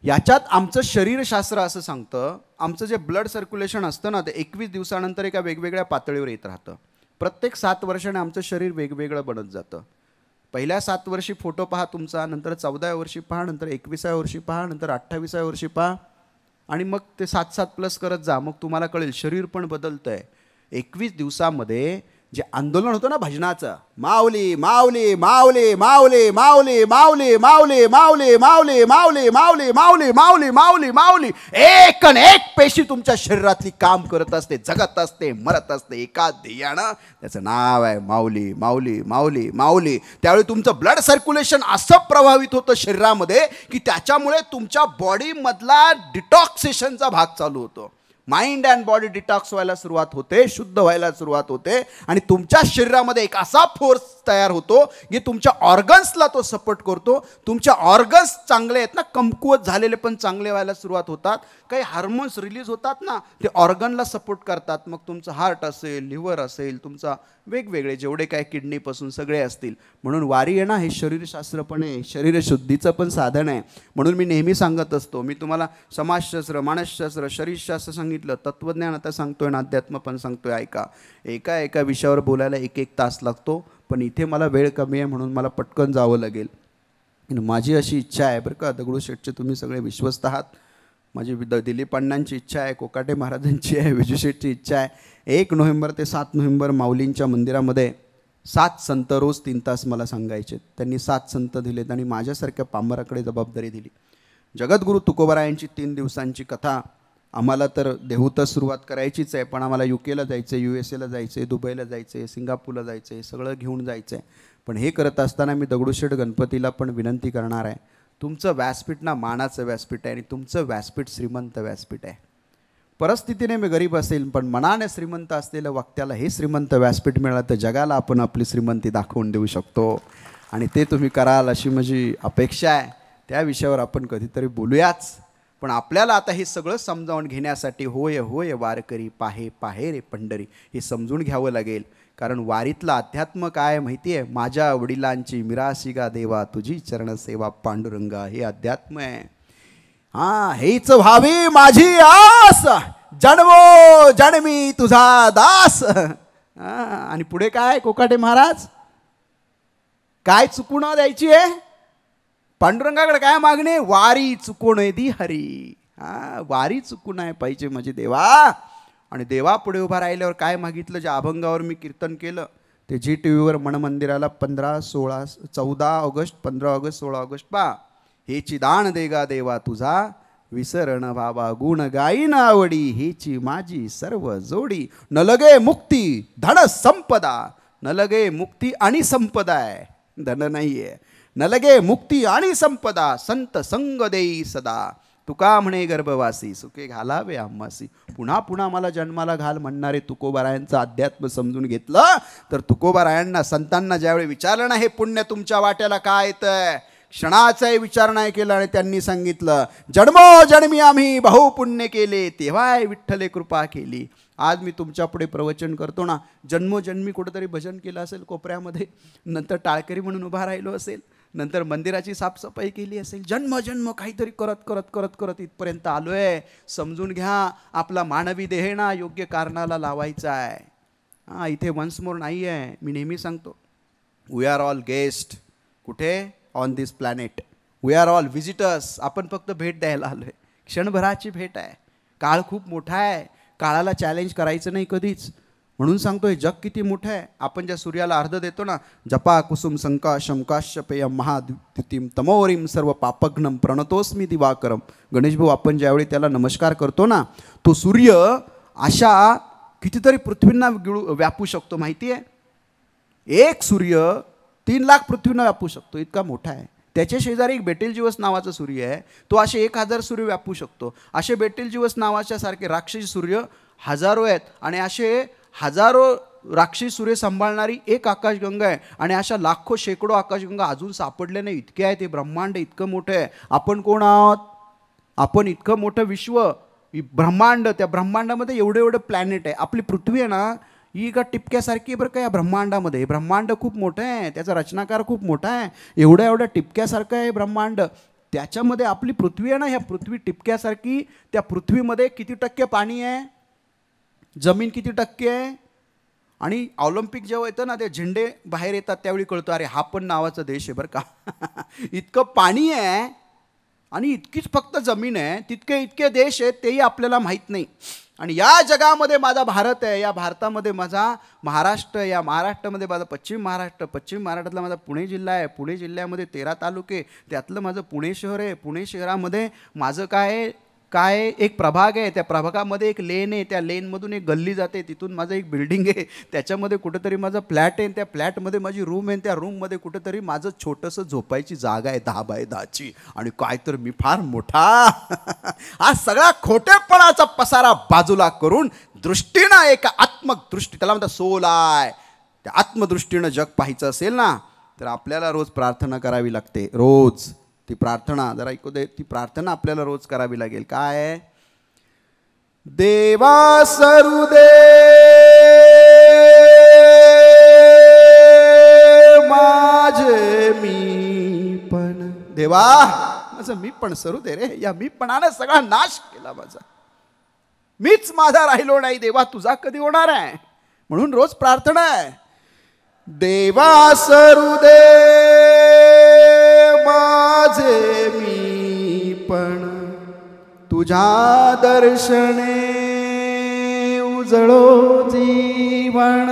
याच्यात आमचं शरीरशास्त्र असं सांगतं, आमचं जे ब्लड सर्क्युलेशन असतं ना, ते 21 दिवसानंतर एका वेगवेगळ्या पातळीवर येत राहतं. प्रत्येक 7 वर्षाने आमचं शरीर वेगवेगळं बनत जातं. पहिल्या 7 वर्षी फोटो पहा तुमचा, नंतर 14व्या वर्षी पहा, नंतर 21व्या वर्षी पहा, नंतर 28व्या वर्षी पहा, आणि मग ते 7-7 प्लस करत जा. मग तुम्हाला कळेल शरीर पण बदलतं आहे. 21 दिवसामध्ये जे आंदोलन होतं ना भजनाचं, माऊली माऊली माऊली माऊली माऊली माऊली माऊली माऊली माऊली माऊली माऊली माऊली माऊली माऊली माऊली, एक न एक पेशी तुमच्या शरीरातली काम करत असते, जगत असते, मरत असते एका ध्येयानं. त्याचं नाव आहे माऊली माऊली माऊली माऊली. त्यावेळी तुमचं ब्लड सर्क्युलेशन असं प्रभावित होतं शरीरामध्ये की त्याच्यामुळे तुमच्या बॉडीमधला डिटॉक्सिशनचा भाग चालू होतो. माइंड अँड बॉडी डिटॉक्स व्हायला सुरुवात होते, शुद्ध व्हायला सुरुवात होते, आणि तुमच्या शरीरामध्ये एक असा फोर्स तयार होतो की तुमच्या ऑर्गन्सला तो सपोर्ट करतो. तुमच्या ऑर्गन्स चांगले आहेत ना, कमकुवत झालेले पण चांगले व्हायला सुरुवात होतात. काही हार्मोन्स रिलीज होतात ना, ते ऑर्गनला सपोर्ट करतात. मग तुमचं हार्ट असेल, लिव्हर असेल, तुमचा वेगवेगळे जेवढे काय किडनीपासून सगळे असतील. म्हणून वारी आहे ना, हे शरीरशास्त्र पण आहे, शरीरशुद्धीचं पण साधन आहे. म्हणून मी नेहमी सांगत असतो, मी तुम्हाला समाजशास्त्र, मानसशास्त्र, शरीरशास्त्र सांगितलं, तत्त्वज्ञान आता सांगतोय ना, अध्यात्म पण सांगतोय. ऐका, एका विषयावर बोलायला 1-1 तास लागतो, पण इथे मला वेळ कमी आहे म्हणून मला पटकन जावं लागेल. माझी अशी इच्छा आहे बरं का, दगडूशेठचे तुम्ही सगळे विश्वस्त आहात, माझी दिलीप अण्णांची इच्छा आहे, कोकाटे महाराजांची आहे, विजूशेठची इच्छा आहे. 1 नोव्हेंबर ते 7 नोव्हेंबर माऊलींच्या मंदिरामध्ये 7 संत रोज 3 तास मला सांगायचे. त्यांनी 7 संत दिलेत आणि माझ्यासारख्या पामराकडे जबाबदारी दिली. जगद्गुरू तुकोबारायांची 3 दिवसांची कथा आम्हाला तर देहूतच सुरुवात करायचीच आहे, पण आम्हाला UKला जायचं आहे, USA जायचं आहे, दुबईला जायचं आहे, सिंगापूरला जायचं आहे, सगळं घेऊन जायचं आहे. पण हे करत असताना मी दगडूशेठ गणपतीला पण विनंती करणार आहे, तुमचं व्यासपीठ ना मानाचं व्यासपीठ आहे आणि तुमचं व्यासपीठ श्रीमंत व्यासपीठ आहे. परिस्थितीने मी गरीब असेल पण मनाने श्रीमंत असलेलं वक्त्याला हे श्रीमंत व्यासपीठ मिळालं तर जगाला आपण आपली श्रीमंती दाखवून देऊ शकतो, आणि ते तुम्ही कराल अशी माझी अपेक्षा आहे. त्या विषयावर आपण कधीतरी बोलूयाच. पण आपल्याला आता हे सगळं समजावून घेण्यासाठी होय होय वारकरी पाहे पाहे रे पंढरी हे समजून घ्यावं लागेल. कारण वारीतलं अध्यात्म काय माहिती आहे, माझ्या वडिलांची मिरासिगा देवा तुझी चरणसेवा पांडुरंगा, हे अध्यात्म आहे. हां, हेच व्हावी माझी आस, जन्मो जन्मी तुझा दास. आणि पुढे काय कोकाटे महाराज, काय चुकून द्यायची आहे पांडुरंगाकडे, काय मागणे, वारी चुकून दी हरी. वारी चुकून आहे पाहिजे माझे देवा. आणि देवा पुढे उभा राहिल्यावर काय मागितलं, ज्या अभंगावर मी कीर्तन केलं ते GTVवर मनमंदिराला 15, 16, 14 ऑगस्ट, 15 ऑगस्ट, 16 ऑगस्ट पा. हेची दान देगा देवा तुझा, विसरण व्हावा गुण गाईन आवडी, हेची माझी सर्व जोडी. न लगे मुक्ती धन संपदा, न लगे मुक्ती आणि संपदा आहे, धन नाही आहे. न लगे मुक्ती आणि संपदा, संत संग देई सदा. तुका म्हणे गर्भवासी, सुखे घालावे आम्हासी. पुन्हा पुन्हा मला जन्माला घाल म्हणणारे तुकोबारायांचं अध्यात्म समजून घेतलं तर तुकोबारायांना, संतांना ज्यावेळी विचारलं ना, हे पुण्य तुमच्या वाट्याला काय येतंय, क्षणाचाही विचार नाही केला आणि त्यांनी सांगितलं, जन्मोजन्मी आम्ही बहुपुण्य केले, तेव्हा विठ्ठले कृपा केली. आज मी तुमच्या पुढे प्रवचन करतो ना, जन्मोजन्मी कुठंतरी भजन केलं असेल कोपऱ्यामध्ये, नंतर टाळकरी म्हणून उभा राहिलो असेल, नंतर मंदिराची साफसफाई केली असेल, जन्म काहीतरी करत करत करत करत इथपर्यंत आलो आहे. समजून घ्या, आपला मानवी देह ना योग्य कारणाला लावायचा आहे. इथे वन्स मोर नाही आहे. मी नेहमी सांगतो, वी आर ऑल गेस्ट. कुठे? On this planet. We are all visitors. आपण फक्त भेट द्यायला आलो आहे. क्षणभराची भेट आहे. काळ खूप मोठा आहे. काळाला चॅलेंज करायचं नाही कधीच. म्हणून सांगतोय जग किती मोठं आहे. आपण ज्या सूर्याला अर्ध देतो ना, जपा कुसुम संकाशम काश्यपेयम महाद्युतिम तमोरीम सर्व पापघ्नम प्रणतोस्मी दिवाकरम. गणेश भाऊ, आपण ज्यावेळी त्याला नमस्कार करतो ना, तो सूर्य अशा कितीतरी पृथ्वींना व्यापू शकतो माहिती आहे. एक सूर्य 3 लाख पृथ्वींना व्यापू शकतो, इतका मोठा आहे. त्याच्या शेजारी एक बेटेलजिवस नावाचा सूर्य आहे, तो असे 1000 सूर्य व्यापू शकतो. असे बेटेलजिवस नावाच्या सारखे राक्षसी सूर्य हजारो आहेत. आणि असे हजारो राक्षसी सूर्य सांभाळणारी एक आकाशगंगा आहे. आणि अशा लाखो शेकडो आकाशगंगा अजून सापडले नाही. इतके आहे ते ब्रह्मांड, इतकं मोठं आहे. आपण कोण आहोत? आपण इतकं मोठं विश्व, ब्रह्मांड, त्या ब्रह्मांडामध्ये एवढे एवढे प्लॅनेट आहे. आपली पृथ्वी आहे ना, ही एका टिपक्यासारखी बरं का या ब्रह्मांडामध्ये. ब्रह्मांड खूप मोठं आहे, त्याचा रचनाकार खूप मोठा आहे. एवढ्या एवढ्या टिपक्यासारखं आहे ब्रह्मांड. त्याच्यामध्ये आपली पृथ्वी आहे ना, ह्या पृथ्वी टिपक्यासारखी. त्या पृथ्वीमध्ये किती टक्के पाणी आहे? जमीन किती टक्के आहे? आणि ऑलिम्पिक जेव्हा येतं ना, ते झेंडे बाहेर येतात त्यावेळी कळतं अरे हा पण नावाचा देश आहे बरं का. इतकं पाणी आहे आणि इतकीच फक्त जमीन आहे. इतके देश आहेत तेही आपल्याला माहीत नाही. आणि या जगामध्ये माझा भारत आहे, या भारतामध्ये माझा महाराष्ट्र, या महाराष्ट्रामध्ये माझा पश्चिम महाराष्ट्रातला माझा पुणे जिल्हा आहे. पुणे जिल्ह्यामध्ये 13 तालुके, त्यातलं माझं पुणे शहर आहे. पुणे शहरामध्ये माझं काय एक प्रभाग आहे. त्या प्रभागामध्ये एक लेन आहे, त्या लेनमधून एक गल्ली जाते, तिथून माझं एक बिल्डिंग आहे, त्याच्यामध्ये कुठंतरी माझा फ्लॅट आहे, त्या फ्लॅटमध्ये माझी रूम आहे, त्या रूममध्ये कुठंतरी माझं छोटंसं झोपायची जागा आहे 10 बाय 10ची. आणि काय तर मी फार मोठा. हा सगळा खोटेपणाचा पसारा बाजूला करून दृष्टीनं, एका आत्मदृष्टी, त्याला म्हणतात सोल आहे, त्या आत्मदृष्टीनं जग पाहायचं असेल ना, तर आपल्याला रोज प्रार्थना करावी लागते. रोज ती प्रार्थना जरा ऐकू दे. ती प्रार्थना आपल्याला रोज करावी लागेल. काय? देवा सरुदे माझे मी पण. देवा माझं मी पण सरू दे रे. या मी पणाने सगळा नाश केला माझा. मीच माझा राहिलो नाही. देवा तुझा कधी होणार आहे? म्हणून रोज प्रार्थना आहे. देवा सरुदे माझे मी पण, तुझ्या दर्शने उजळो जीवन.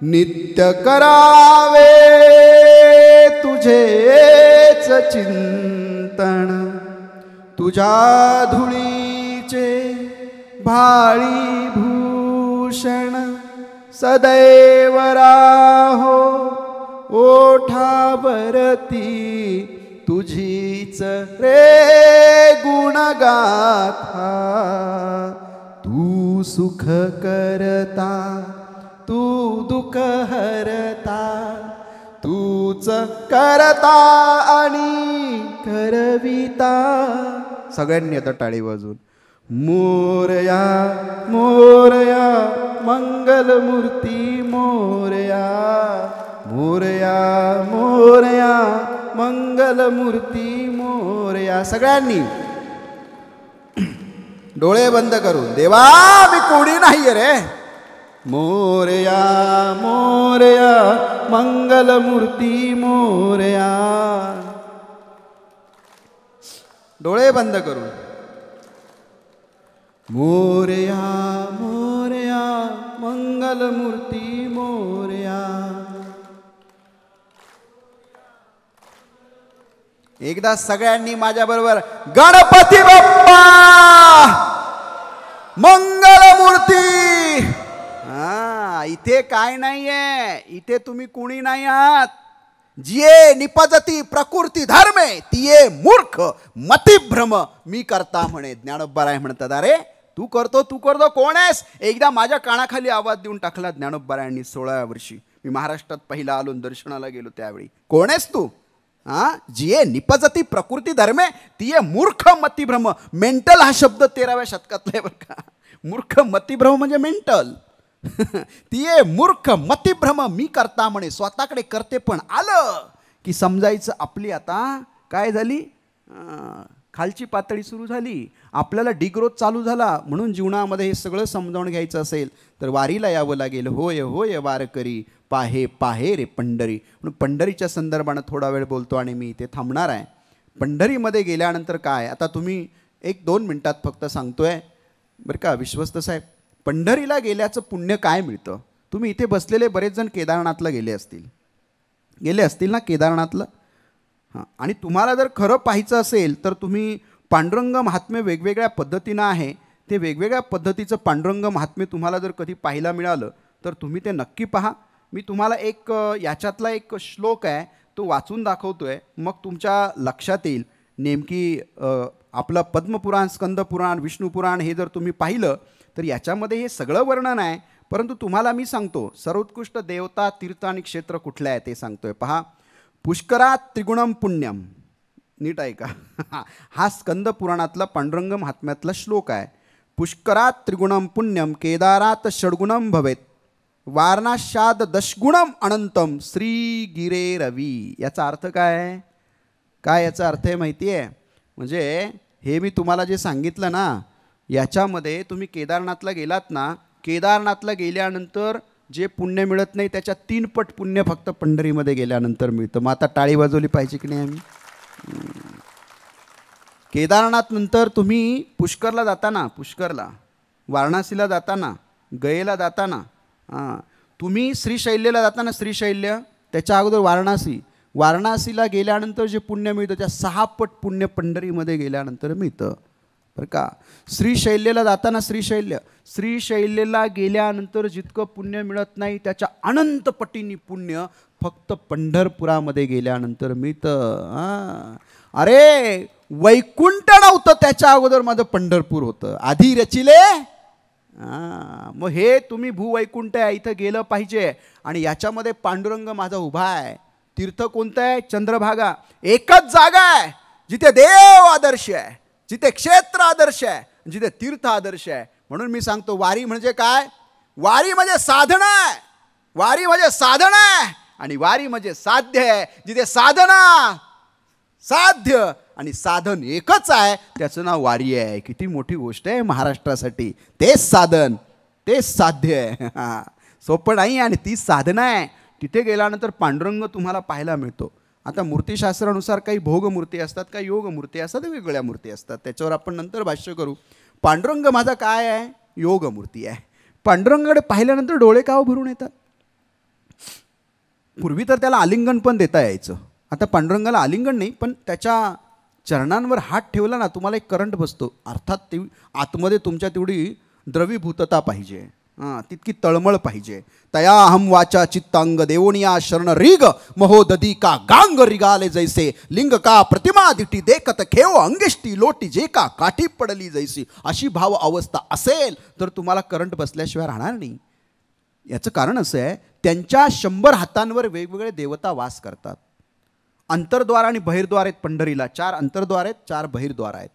नित्य करावे तुझेच चिंतन, तुझ्या धुळीचे भाळी भूषण. सदैव राहो ओठावरती तुझीच रे गुणगाथा. तू सुख करता, तू दुःख हरता, तूच करता आणि करविता. सगळ्यांनी आता टाळी वाजवून मोरया मोरया मंगलमूर्ती मोरया, मोरया मोरया मंगलमूर्ती मोरया. सगळ्यांनी डोळे बंद करून, देवा मी कोणी नाही रे. मोरया मोरया मंगलमूर्ती मोरया. डोळे बंद करून मोरया मोरया मंगलमूर्ती मोरया. एकदा सगळ्यांनी माझ्या बरोबर गणपती बाप्पा मंगलमूर्ती. इथे काय नाहीये, इथे तुम्ही कुणी नाही आहात. जिये निपजती प्रकृती धर्मे तिये मूर्ख मतिभ्रम मी करता म्हणे. ज्ञानोबराय म्हणतात अरे तू करतो कोण आहेस? एकदा माझ्या कानाखाली आवाज देऊन टाकला ज्ञानोबरायांनी 16व्या वर्षी. मी महाराष्ट्रात पहिला आलो, दर्शनाला गेलो त्यावेळी. कोण आहेस तू? जिये निपजती प्रकृती धर्मे तिये मूर्ख मतिभ्रम. मेंटल हा शब्द 13व्या शतकातला आहे बरं का. मूर्ख मतिभ्रम म्हणजे मेंटल. तिये मूर्ख मतिभ्रम मी करता म्हणे. स्वतःकडे करते पण आलं की समजायचं आपली आता काय झाली, खालची पातळी सुरू झाली, आपल्याला डिग्रोथ चालू झाला. म्हणून जीवनामध्ये हे सगळं समजावून घ्यायचं असेल तर वारीला यावं लागेल. होय होय वारकरी पाहे पाहे रे पंढरी. म्हणून पंढरीच्या संदर्भानं थोडा वेळ बोलतो आणि मी इथे थांबणार आहे. पंढरीमध्ये गेल्यानंतर काय, आता तुम्ही 1-2 मिनटात फक्त सांगतोय बरं का विश्वस्त साहेब. पंढरीला गेल्याचं पुण्य काय मिळतं? तुम्ही इथे बसलेले बरेच जण केदारनाथला गेले असतील ना केदारनाथला. हां, आणि तुम्हाला जर खरं पाहायचं असेल तर तुम्ही पांडुरंग महात्म्य वेगवेगळ्या पद्धतीनं आहे, ते वेगवेगळ्या पद्धतीचं पांडुरंग महात्म्य तुम्हाला जर कधी पाहायला मिळालं तर तुम्ही ते नक्की पहा. मी तुम्हाला एक याच्यातला एक श्लोक आहे तो वाचून दाखवतोय, मग तुमच्या लक्षात येईल नेमकी. आपलं पद्मपुराण, स्कंदपुराण, विष्णुपुराण हे जर तुम्ही पाहिलं तर याच्यामध्ये हे सगळं वर्णन आहे. परंतु तुम्हाला मी सांगतो सर्वोत्कृष्ट देवता, तीर्थ आणि क्षेत्र कुठलं आहे ते सांगतोय. पहा, पुष्करात त्रिगुणम पुण्यम. नीट आहे का? हा स्कंद पुराणातला पांडुरंग महात्म्यातला श्लोक आहे. पुष्करात त्रिगुणम पुण्यम केदारात षड्गुणम भवेत वारणाशाद दशगुणम अनंतम श्रीगिरे रवी. याचा अर्थ काय आहे? काय याचा अर्थ आहे माहिती आहे? म्हणजे हे मी तुम्हाला जे सांगितलं ना, याच्यामध्ये तुम्ही केदारनाथला गेलात ना, केदारनाथला गेल्यानंतर जे पुण्य मिळत नाही त्याच्या 3 पट पुण्य फक्त पंढरीमध्ये गेल्यानंतर मिळतं. मग आता टाळी वाजवली पाहिजे की नाही आम्ही? केदारनाथ नंतर तुम्ही पुष्करला जाताना, पुष्करला, वाराणसीला जाताना, गयेला जाताना, तुम्ही श्रीशैल्यला जाताना, श्रीशैल्य त्याच्या अगोदर वाराणसी, वाराणसीला गेल्यानंतर जे पुण्य मिळतं त्या 6 पट पुण्य पंढरीमध्ये गेल्यानंतर मिळतं बरं का. श्रीशैल्यला जाताना श्रीशैल्यला गेल्यानंतर जितकं पुण्य मिळत नाही त्याच्या अनंत पटींनी पुण्य फक्त पंढरपुरामध्ये गेल्यानंतर मिळतं. अरे वैकुंठ नव्हतं त्याच्या अगोदर माझं पंढरपूर होतं. आधी रचिले. मग हे तुम्ही भूवैकुंठ आहे, इथं गेलं पाहिजे. आणि याच्यामध्ये पांडुरंग माझा उभा आहे. तीर्थ कोणतं आहे? चंद्रभागा. एकच जागा आहे जिथे देव आदर्श आहे, जिथे क्षेत्र आदर्श आहे, जिथे तीर्थ आदर्श आहे. म्हणून मी सांगतो वारी म्हणजे काय? वारी म्हणजे साधना आहे, वारी म्हणजे साधना आहे आणि वारी म्हणजे साध्य आहे. जिथे साधना, साध्य आणि साधन एकच आहे त्याचं नाव वारी आहे. किती मोठी गोष्ट आहे महाराष्ट्रासाठी. तेच साधन, तेच साध्य आहे. सोपं नाही आणि तीच साधना आहे. तिथे गेल्यानंतर पांडुरंग तुम्हाला पाहायला मिळतो. आता मूर्तीशास्त्रानुसार काही भोगमूर्ती असतात, काही योगमूर्ती असतात, वेगवेगळ्या मूर्ती असतात. त्याच्यावर आपण नंतर भाष्य करू. पांडुरंग माझा काय आहे? योगमूर्ती आहे. पांडुरंगाकडे पाहिल्यानंतर डोळे का भरून येतात? पूर्वी तर त्याला आलिंगन पण देता यायचं. आता पांडुरंगाला आलिंगन नाही, पण त्याच्या चरणांवर हात ठेवला ना तुम्हाला एक करंट बसतो. अर्थात ती आतमध्ये तुमच्या तेवढी द्रवीभूतता पाहिजे, तितकी तळमळ पाहिजे. तया हम वाचा चित्तांग देवोनिया शरण रिग महोदधी का गांग रिगाले जैसे लिंग का प्रतिमा दिटी देखत खेव अंगेष्टी लोटी जे का काठी पडली जैसी. अशी भाव अवस्था असेल तर तुम्हाला करंट बसल्याशिवाय राहणार नाही. याचं कारण असं आहे, त्यांच्या 100 हातांवर वेगवेगळे देवता वास करतात. अंतर्द्वार आणि बहिर्द्वार आहेत पंढरीला. 4 अंतर्द्वार आहेत, 4 बहिर्द्वार आहेत.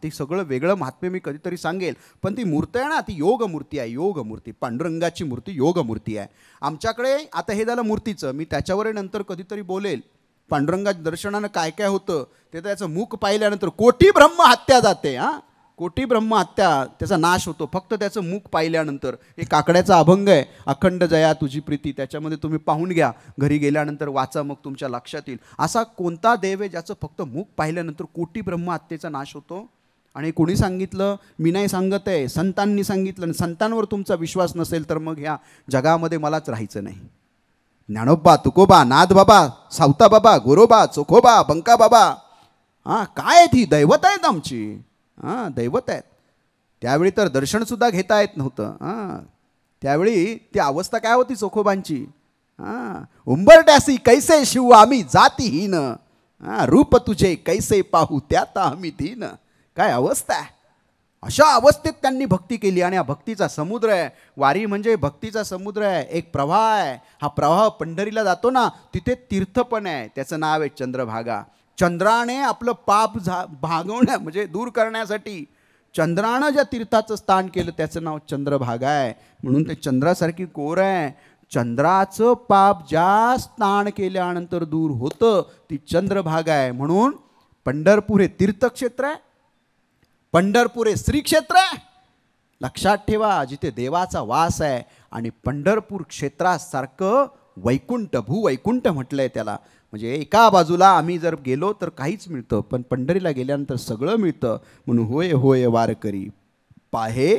ते सगळं वेगळं महात्म्य मी कधीतरी सांगेल. पण ती मूर्ती आहे ना, ती योगमूर्ती आहे. योगमूर्ती, पांडुरंगाची मूर्ती योगमूर्ती आहे. आमच्याकडे आता हे झालं मूर्तीचं, मी त्याच्यावर नंतर कधीतरी बोलेल. पांडुरंगाच्या दर्शनानं काय काय होतं ते त्याचं मुख पाहिल्यानंतर कोटी ब्रह्म हत्या जाते. कोटी ब्रह्म हत्या, त्याचा नाश होतो फक्त त्याचं मुख पाहिल्यानंतर. एक काकड्याचा अभंग आहे, अखंड जया तुझी प्रीती. त्याच्यामध्ये तुम्ही पाहून घ्या, घरी गेल्यानंतर वाचा, मग तुमच्या लक्षात येईल. असा कोणता देव आहे ज्याचं फक्त मुख पाहिल्यानंतर कोटी ब्रह्म हत्येचा नाश होतो? आणि कोणी सांगितलं? मी नाही सांगत आहे, संतांनी सांगितलं. संतांवर तुमचा विश्वास नसेल तर मग ह्या जगामध्ये मलाच राहायचं नाही. ज्ञानोबा, तुकोबा, नाथबाबा, सावताबाबा, गोरोबा, चोखोबा, बंकाबाबा, काय आहेत ही दैवत आहेत आमची. दैवत आहेत. त्यावेळी तर दर्शनसुद्धा घेता येत नव्हतं. त्यावेळी ती अवस्था काय होती चोखोबांची? उंबरट्यासी कैसे शिव आम्ही जातीहीन, रूप तुझे कैसे पाहू त्यात आम्ही धीन. काय अवस्था आहे. अशा अवस्थेत त्यांनी भक्ती केली. आणि हा भक्तीचा समुद्र आहे. वारी म्हणजे भक्तीचा समुद्र आहे, एक प्रवाह आहे. हा प्रवाह पंढरीला जातो ना, तिथे तीर्थ पण आहे, त्याचं नाव आहे चंद्रभागा. चंद्राने आपलं पाप भागवण्या म्हणजे दूर करण्यासाठी चंद्रानं ज्या तीर्थाचं स्थान केलं त्याचं नाव चंद्रभागा आहे. म्हणून ते चंद्रासारखी कोर आहे. चंद्राचं पाप ज्या स्नान केल्यानंतर दूर होतं ती चंद्रभागा आहे. म्हणून पंढरपूर हे तीर्थक्षेत्र आहे, पंढरपूर हे श्रीक्षेत्र आहे. लक्षात ठेवा, जिथे देवाचा वास आहे. आणि पंढरपूर क्षेत्रासारखं वैकुंठ, भूवैकुंठ म्हटलंय त्याला. म्हणजे एका बाजूला आम्ही जर गेलो तर काहीच मिळतं, पण पंढरीला गेल्यानंतर सगळं मिळतं. म्हणून होय होय वारकरी पाहे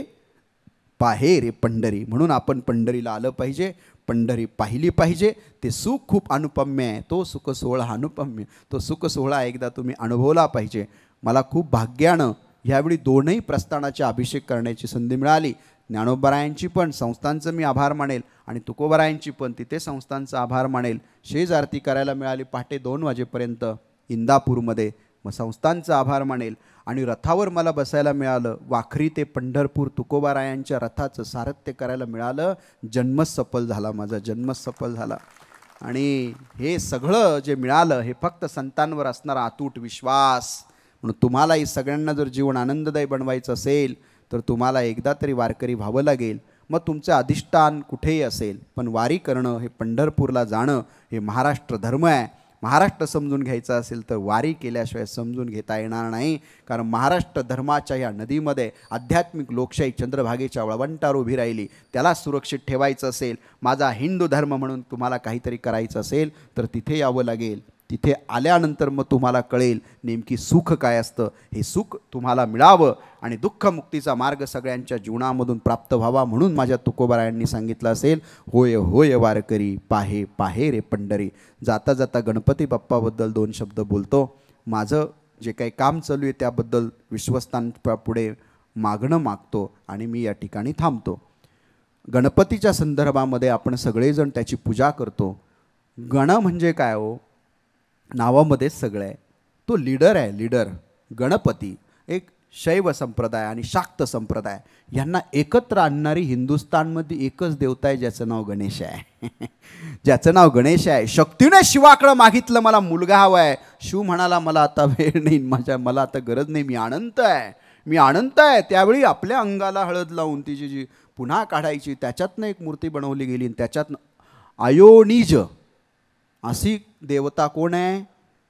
पाहे रे पंढरी. म्हणून आपण पंढरीला आलं पाहिजे, पंढरी पाहिली पाहिजे. ते सुख खूप अनुपम्य आहे, तो सुख सोहळा अनुपम्य, तो सुख सोहळा एकदा तुम्ही अनुभवला पाहिजे. मला खूप भाग्यानं ह्यावेळी दोनही प्रस्थानाचे अभिषेक करण्याची संधी मिळाली. ज्ञानोबरायांची पण, संस्थांचं मी आभार मानेल, आणि तुकोबरायांची पण, तिथे संस्थांचा आभार मानेल. शेज आरती करायला मिळाली पहाटे 2 वाजेपर्यंत इंदापूरमध्ये, मग संस्थांचा आभार मानेल. आणि रथावर मला बसायला मिळालं, वाखरी ते पंढरपूर तुकोबारायांच्या रथाचं सारथ्य करायला मिळालं. जन्मच सफल झाला, माझा जन्मच सफल झाला. आणि हे सगळं जे मिळालं हे फक्त संतांवर असणारा अतूट विश्वास. म्हणून तुम्हालाही सगळ्यांना जर जीवन आनंददायी बनवायचं असेल तर तुम्हाला एकदा तरी वारकरी व्हावं लागेल. मग तुमचं अधिष्ठान कुठेही असेल, पण वारी करणं, हे पंढरपूरला जाणं, हे महाराष्ट्र धर्म आहे. महाराष्ट्र समजून घ्यायचा असेल तर वारी केल्याशिवाय समजून घेता येणार नाही. कारण महाराष्ट्र धर्माच्या ह्या नदीमध्ये आध्यात्मिक लोकशाही चंद्रभागेच्या वळवंटावर उभी राहिली. त्याला सुरक्षित ठेवायचं असेल, माझा हिंदू धर्म म्हणून तुम्हाला काहीतरी करायचं असेल तर तिथे यावं लागेल. तिथे आल्यानंतर मग तुम्हाला कळेल नेमकी सुख काय असतं. हे सुख तुम्हाला मिळावं आणि दुःखमुक्तीचा मार्ग सगळ्यांच्या जीवनामधून प्राप्त व्हावा. म्हणून माझ्या तुकोबारायांनी सांगितलं असेल, होय होय वारकरी पाहे पाहे रे पंढरी. जाता जाता गणपती बाप्पाबद्दल 2 शब्द बोलतो. माझं जे काही काम चालू आहे त्याबद्दल विश्वस्तांपुढे मागणं मागतो आणि मी या ठिकाणी थांबतो. गणपतीच्या संदर्भामध्ये आपण सगळेजण त्याची पूजा करतो. गण म्हणजे काय हो, नावामध्येच सगळं आहे. तो लीडर आहे, लीडर. गणपती एक शैव संप्रदाय आणि शाक्त संप्रदाय यांना एकत्र आणणारी हिंदुस्थानमध्ये एकच देवता आहे ज्याचं नाव गणेश आहे. ज्याचं नाव गणेश आहे. शक्तीने शिवाकडं मागितलं मला मुलगा हवा आहे. शिव म्हणाला मला आता वेळ नाही, मला आता गरज नाही, मी अनंत आहे, मी अनंत आहे. त्यावेळी आपल्या अंगाला हळद लावून तिची जी पुन्हा काढायची, त्याच्यातनं एक मूर्ती बनवली गेली. त्याच्यातनं आयोनिज अशी देवता कोण आहे,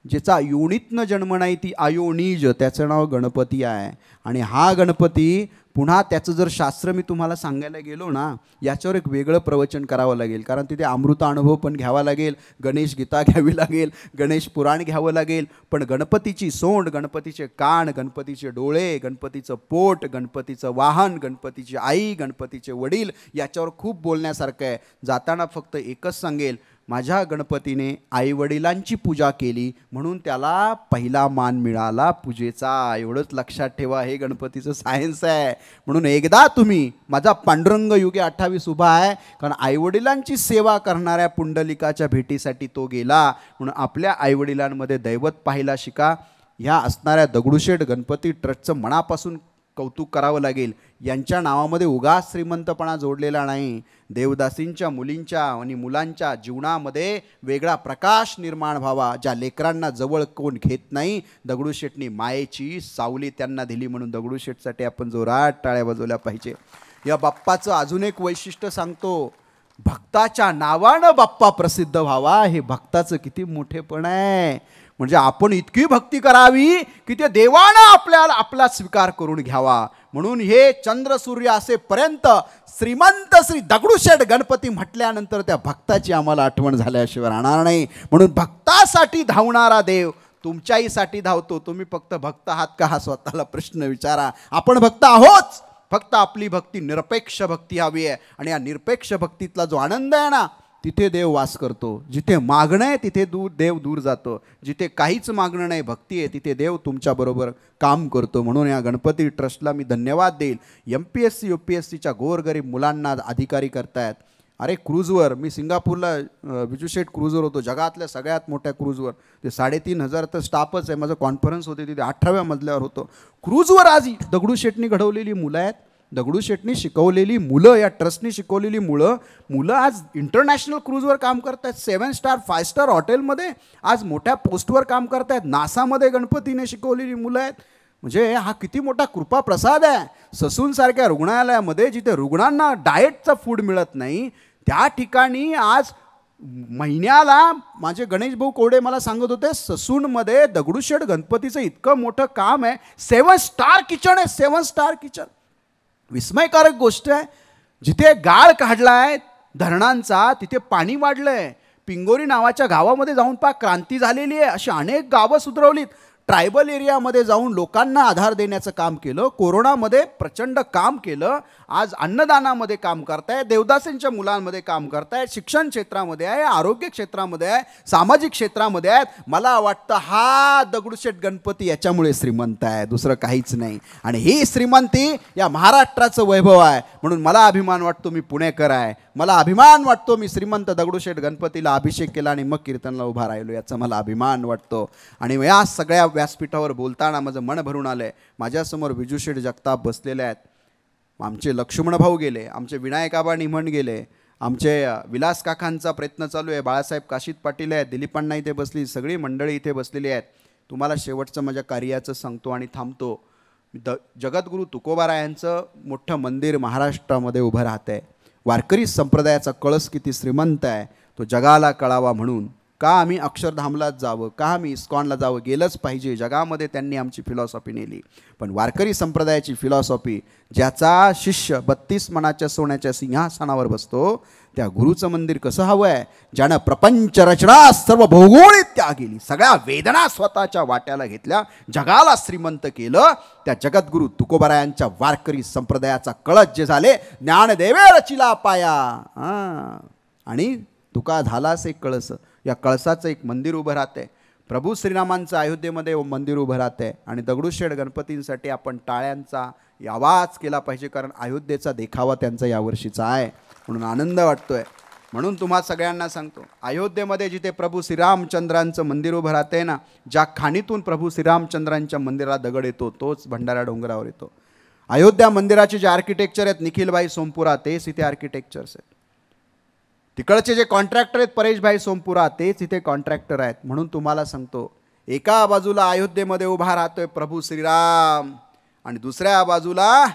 ज्याचा योनीतनं जन्म नाही, ती आयोनिज, त्याचं नाव गणपती आहे. आणि हा गणपती पुन्हा त्याचं जर शास्त्र मी तुम्हाला सांगायला गेलो ना, याच्यावर एक वेगळं प्रवचन करावं लागेल. कारण तिथे अमृत अनुभव पण घ्यावा लागेल, गणेश गीता घ्यावी लागेल, गणेश पुराण घ्यावं लागेल. पण गणपतीची सोंड, गणपतीचे कान, गणपतीचे डोळे, गणपतीचं पोट, गणपतीचं वाहन, गणपतीची आई, गणपतीचे वडील, याच्यावर खूप बोलण्यासारखं आहे. जाताना फक्त एकच सांगेल, माझ्या गणपतीने आईवडिलांची पूजा केली म्हणून त्याला पहिला मान मिळाला पूजेचा. एवढंच लक्षात ठेवा, हे गणपतीचं सायन्स आहे. म्हणून एकदा तुम्ही, माझा पांडुरंग युगे 28 उभा आहे, कारण आईवडिलांची सेवा करणाऱ्या पुंडलिकाच्या भेटीसाठी तो गेला. म्हणून आपल्या आईवडिलांमध्ये दैवत पाहायला शिका. ह्या असणाऱ्या दगडूशेठ गणपती ट्रस्टचं मनापासून कौतुक करावं लागेल. यांच्या नावामध्ये उगाच श्रीमंतपणा जोडलेला नाही. देवदासींच्या मुलींच्या आणि मुलांच्या जीवनामध्ये वेगळा प्रकाश निर्माण व्हावा. ज्या लेकरांना जवळ कोण घेत नाही, दगडूशेठनी मायेची सावली त्यांना दिली. म्हणून दगडूशेठसाठी आपण जोरात टाळ्या वाजवल्या पाहिजे. या बाप्पाचं अजून एक वैशिष्ट्य सांगतो, भक्ताच्या नावानं बाप्पा प्रसिद्ध व्हावा. हे भक्ताचं किती मोठेपण आहे. म्हणजे आपण इतकी भक्ती करावी की ते देवानं आपल्याला आपला स्वीकार करून घ्यावा. म्हणून हे चंद्र सूर्य असेपर्यंत श्रीमंत श्री दगडूशेठ गणपती म्हटल्यानंतर त्या भक्ताची आम्हाला आठवण झाल्याशिवाय राहणार नाही. म्हणून भक्तासाठी धावणारा देव तुमच्याहीसाठी धावतो. तुम्ही फक्त भक्त आहात का हा स्वतःला प्रश्न विचारा. आपण भक्त आहोत, फक्त आपली भक्ती निरपेक्ष भक्ती हवी आहे. आणि या निरपेक्ष भक्तीतला जो आनंद आहे ना, तिथे देव वास करतो. जिथे मागणं आहे तिथे देव दूर जातो. जिथे काहीच मागणं नाही, भक्ती आहे, तिथे देव तुमच्याबरोबर काम करतो. म्हणून या गणपती ट्रस्टला मी धन्यवाद देईल. MPSC UPSCच्या गोरगरीब मुलांना अधिकारी करतायत. अरे क्रूजवर, मी सिंगापूरला विजूशेठ क्रूजवर होतो, जगातल्या सगळ्यात मोठ्या क्रूजवर. ते 3,500 तर स्टाफच आहे. माझं कॉन्फरन्स होते तिथे 18व्या मजल्यावर होतो. क्रूजवर आज दगडूशेठनी घडवलेली मुलं आहेत, दगडूशेठनी शिकवलेली मुलं, या ट्रस्टनी शिकवलेली मुलं आज इंटरनॅशनल क्रूजवर काम करत आहेत. 7 स्टार 5 स्टार हॉटेलमध्ये आज मोठ्या पोस्टवर काम करत आहेत. नासामध्ये गणपतीने शिकवलेली मुलं आहेत. म्हणजे हा किती मोठा कृपा प्रसाद आहे. ससूनसारख्या रुग्णालयामध्ये जिथे रुग्णांना डाएटचं फूड मिळत नाही, त्या ठिकाणी आज महिन्याला माझे गणेश भाऊ कोरडे मला सांगत होते, ससूनमध्ये दगडूशेठ गणपतीचं इतकं मोठं काम आहे, 7 स्टार किचन आहे, 7 स्टार किचन. विस्मयकारक गोष्ट आहे. जिथे गाळ काढलाय धरणांचा तिथे पाणी वाढलंय. पिंगोरी नावाच्या गावामध्ये जाऊन क्रांती झालेली आहे. अशी अनेक गावं सुधरवलीत. ट्रायबल एरियामध्ये जाऊन लोकांना आधार देण्याचं काम केलं. कोरोनामध्ये प्रचंड काम केलं. आज अन्नदानामध्ये काम करताय, देवदासींच्या मुलांमध्ये काम करताय, शिक्षण क्षेत्रामध्ये आहे, आरोग्य क्षेत्रामध्ये आहे, सामाजिक क्षेत्रामध्ये आहेत. मला वाटतं हा दगडूशेठ गणपती याच्यामुळे श्रीमंत आहे, दुसरं काहीच नाही. आणि ही श्रीमंती या महाराष्ट्राचं वैभव आहे. म्हणून मला अभिमान वाटतो मी पुणेकर आहे. मला अभिमान वाटतो मी श्रीमंत दगडूशेठ गणपतीला अभिषेक केला आणि मग कीर्तनला उभा राहिलो, याचा मला अभिमान वाटतो. आणि या सगळ्या व्यासपीठावर बोलताना माझं मन भरून आलं आहे. माझ्यासमोर विजूशेठ जगताप बसलेले आहेत. आमचे लक्ष्मण भाऊ गेले, आमचे विनायक आबा निमण गेले, आमचे विलास काकांचा प्रयत्न चालू आहे, बाळासाहेब काशीत पाटील आहेत, दिलीपांना इथे बसली, सगळी मंडळी इथे बसलेली आहेत. तुम्हाला शेवटचं माझ्या कार्याचं सांगतो आणि थांबतो. जगद्गुरू तुकोबारायांचं मोठं मंदिर महाराष्ट्रामध्ये उभं राहतं आहे. वारकरी संप्रदायाचा कळस किती श्रीमंत आहे तो जगाला कळावा म्हणून का आम्ही अक्षरधामलाच जावं, का आम्ही इस्कॉनला जावं, गेलंच पाहिजे. जगामध्ये त्यांनी आमची फिलॉसॉफी नेली. पण वारकरी संप्रदायाची फिलॉसॉफी, ज्याचा शिष्य 32 मनाच्या सोन्याच्या सिंहासनावर बसतो, त्या गुरुचं मंदिर कसं हवं आहे, ज्यानं प्रपंच रचना सर्व भौगोलिक त्याग केली, सगळ्या वेदना स्वतःच्या वाट्याला घेतल्या, जगाला श्रीमंत केलं, त्या जगद्गुरू तुकोबारायांच्या वारकरी संप्रदायाचा कळस जे झाले, ज्ञानदेवे रचिला पाया. आणि तुका झालास एक कळस. या कळसाचं एक मंदिर उभं राहतं आहे. प्रभू श्रीरामांचं अयोध्येमध्ये मंदिर उभं राहतं आहे. आणि दगडूशेठ गणपतींसाठी आपण टाळ्यांचा आवाज केला पाहिजे, कारण अयोध्येचा देखावा त्यांचा यावर्षीचा आहे. म्हणून आनंद वाटतोय. म्हणून तुम्हा सगळ्यांना सांगतो, अयोध्येमध्ये जिथे प्रभू श्रीरामचंद्रांचं मंदिर उभं राहतंय ना, ज्या खाणीतून प्रभू श्रीरामचंद्रांच्या मंदिराला दगड येतो तोच भंडारा डोंगरावर येतो. अयोध्या मंदिराचे जे आर्किटेक्चर आहेत निखिलभाई सोमपुरा, तेच इथे आर्किटेक्चर्स आहेत. तिकडचे जे कॉन्ट्रॅक्टर आहेत परेशभाई सोमपुरा, तेच इथे कॉन्ट्रॅक्टर आहेत. म्हणून तुम्हाला सांगतो, एका बाजूला अयोध्येमध्ये उभा राहतोय प्रभू श्रीराम आणि दुसऱ्या बाजूला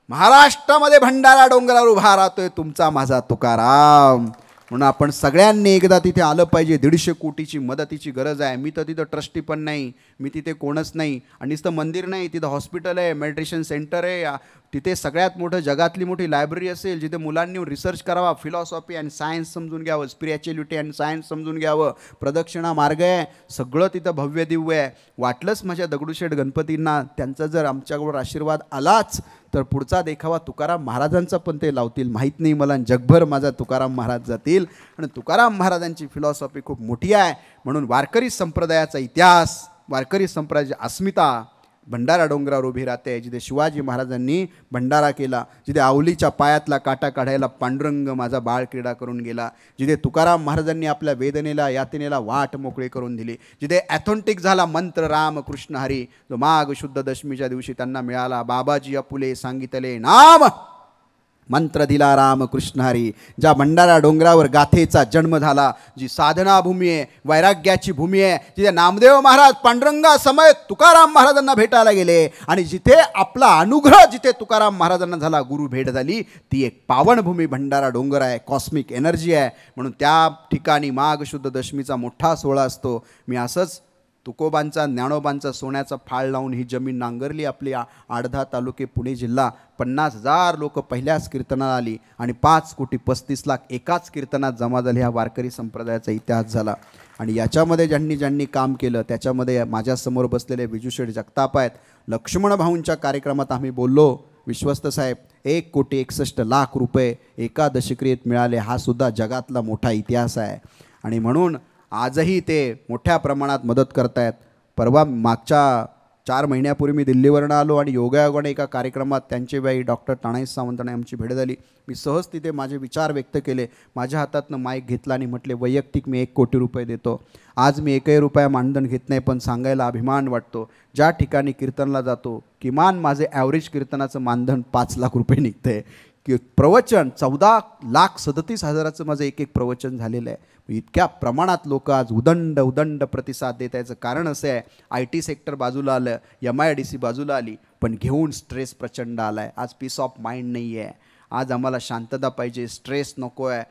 महाराष्ट्रामध्ये भंडारा डोंगरावर उभा राहतोय तुमचा माझा तुकाराम. म्हणून आपण सगळ्यांनी एकदा तिथे आलं पाहिजे. 150 कोटीची मदतीची गरज आहे. मी तर तिथं ट्रस्टी पण नाही, मी तिथे कोणच नाही. आणि नुसतं मंदिर नाही, तिथं हॉस्पिटल आहे, मेडिटेशन सेंटर आहे, तिथे सगळ्यात मोठं जगातली मोठी लायब्ररी असेल, जिथे मुलांनी रिसर्च करावा, फिलॉसॉफी आणि सायन्स समजून घ्यावं, स्पिरिच्युअलिटी आणि सायन्स समजून घ्यावं, प्रदक्षिणा मार्ग आहे, सगळं तिथं भव्य दिव्य आहे. वाटलंच माझ्या दगडूशेठ गणपतींना त्यांचा जर आमच्याकडून आशीर्वाद आलाच तर पुढचा देखावा तुकाराम महाराजांचा पण ते लावतील, माहीत नाही मला. जगभर माझा तुकाराम महाराज जातील. आणि तुकाराम महाराजांची फिलॉसॉफी खूप मोठी आहे. म्हणून वारकरी संप्रदायाचा इतिहास, वारकरी संप्रदायाची अस्मिता भंडारा डोंगरावर उभी राहते. जिथे शिवाजी महाराजांनी भंडारा केला, जिथे आवलीच्या पायातला काटा काढायला पांडुरंग माझा बाळ क्रीडा करून गेला, जिथे तुकाराम महाराजांनी आपल्या वेदनेला यातनेला वाट मोकळी करून दिली, जिथे ॲथेंटिक झाला मंत्र राम कृष्ण हरी, जो माघ शुद्ध दशमीच्या दिवशी त्यांना मिळाला. बाबाजी अपुले सांगितले नाम, मंत्र दिला राम कृष्ण हरी. ज्या भंडारा डोंगरावर गाथेचा जन्म झाला, जी साधना भूमी आहे, वैराग्याची भूमी आहे, जिथे नामदेव महाराज पांडुरंगा समेत तुकाराम महाराजांना भेटायला गेले आणि जिथे आपला अनुग्रह जिथे तुकाराम महाराजांना झाला, गुरु भेट झाली, ती एक पावनभूमी भंडारा डोंगर आहे, कॉस्मिक एनर्जी आहे. म्हणून त्या ठिकाणी माघ शुद्ध दशमीचा मोठा सोहळा असतो. मी असंच तुकोबांचा ज्ञानोबांचा सोन्याचा फाळ लावून ही जमीन नांगरली. आपली आडधा तालुके पुणे जिल्हा, 50,000 लोक पहिल्याच कीर्तनाला आली आणि 5,35,00,000 एकाच कीर्तनात जमा झाले. हा वारकरी संप्रदायाचा इतिहास झाला. आणि याच्यामध्ये ज्यांनी काम केलं त्याच्यामध्ये माझ्यासमोर बसलेले विजूशेठ जगताप आहेत. लक्ष्मण भाऊंच्या कार्यक्रमात आम्ही बोललो, विश्वस्त साहेब 1,61,00,000 रुपये एका दशक्रियेत मिळाले. हा सुद्धा जगातला मोठा इतिहास आहे. आणि म्हणून आजही ते मोठ्या प्रमाणात मदत करतायत. परवा मागच्या 4 महिन्यापूर्वी मी दिल्लीवरून आलो आणि योगायोगाने एका कार्यक्रमात त्यांचे बाई डॉक्टर तानाई सावंतांनी आमची भेट झाली. मी सहज तिथे माझे विचार व्यक्त केले. माझ्या हातातनं माईक घेतला आणि म्हटले, वैयक्तिक मी 1 कोटी रुपये देतो. आज मी 1ही रुपया मानधन घेत नाही, पण सांगायला अभिमान वाटतो. ज्या ठिकाणी कीर्तनला जातो किमान माझे ॲव्हरेज कीर्तनाचं मानधन 5 लाख रुपये निघते. की प्रवचन 14,37,000चं माझं एक प्रवचन झालेलं आहे. इतक्या प्रमाणात लोक आज उदंड प्रतिसाद देत याचं कारण असं आहे, IT सेक्टर बाजूला आलं, MIDC बाजूला आली, पण घेऊन स्ट्रेस प्रचंड आला आहे. आज पीस ऑफ माइंड नाही आहे. आज आम्हाला शांतता पाहिजे, स्ट्रेस नको आहे.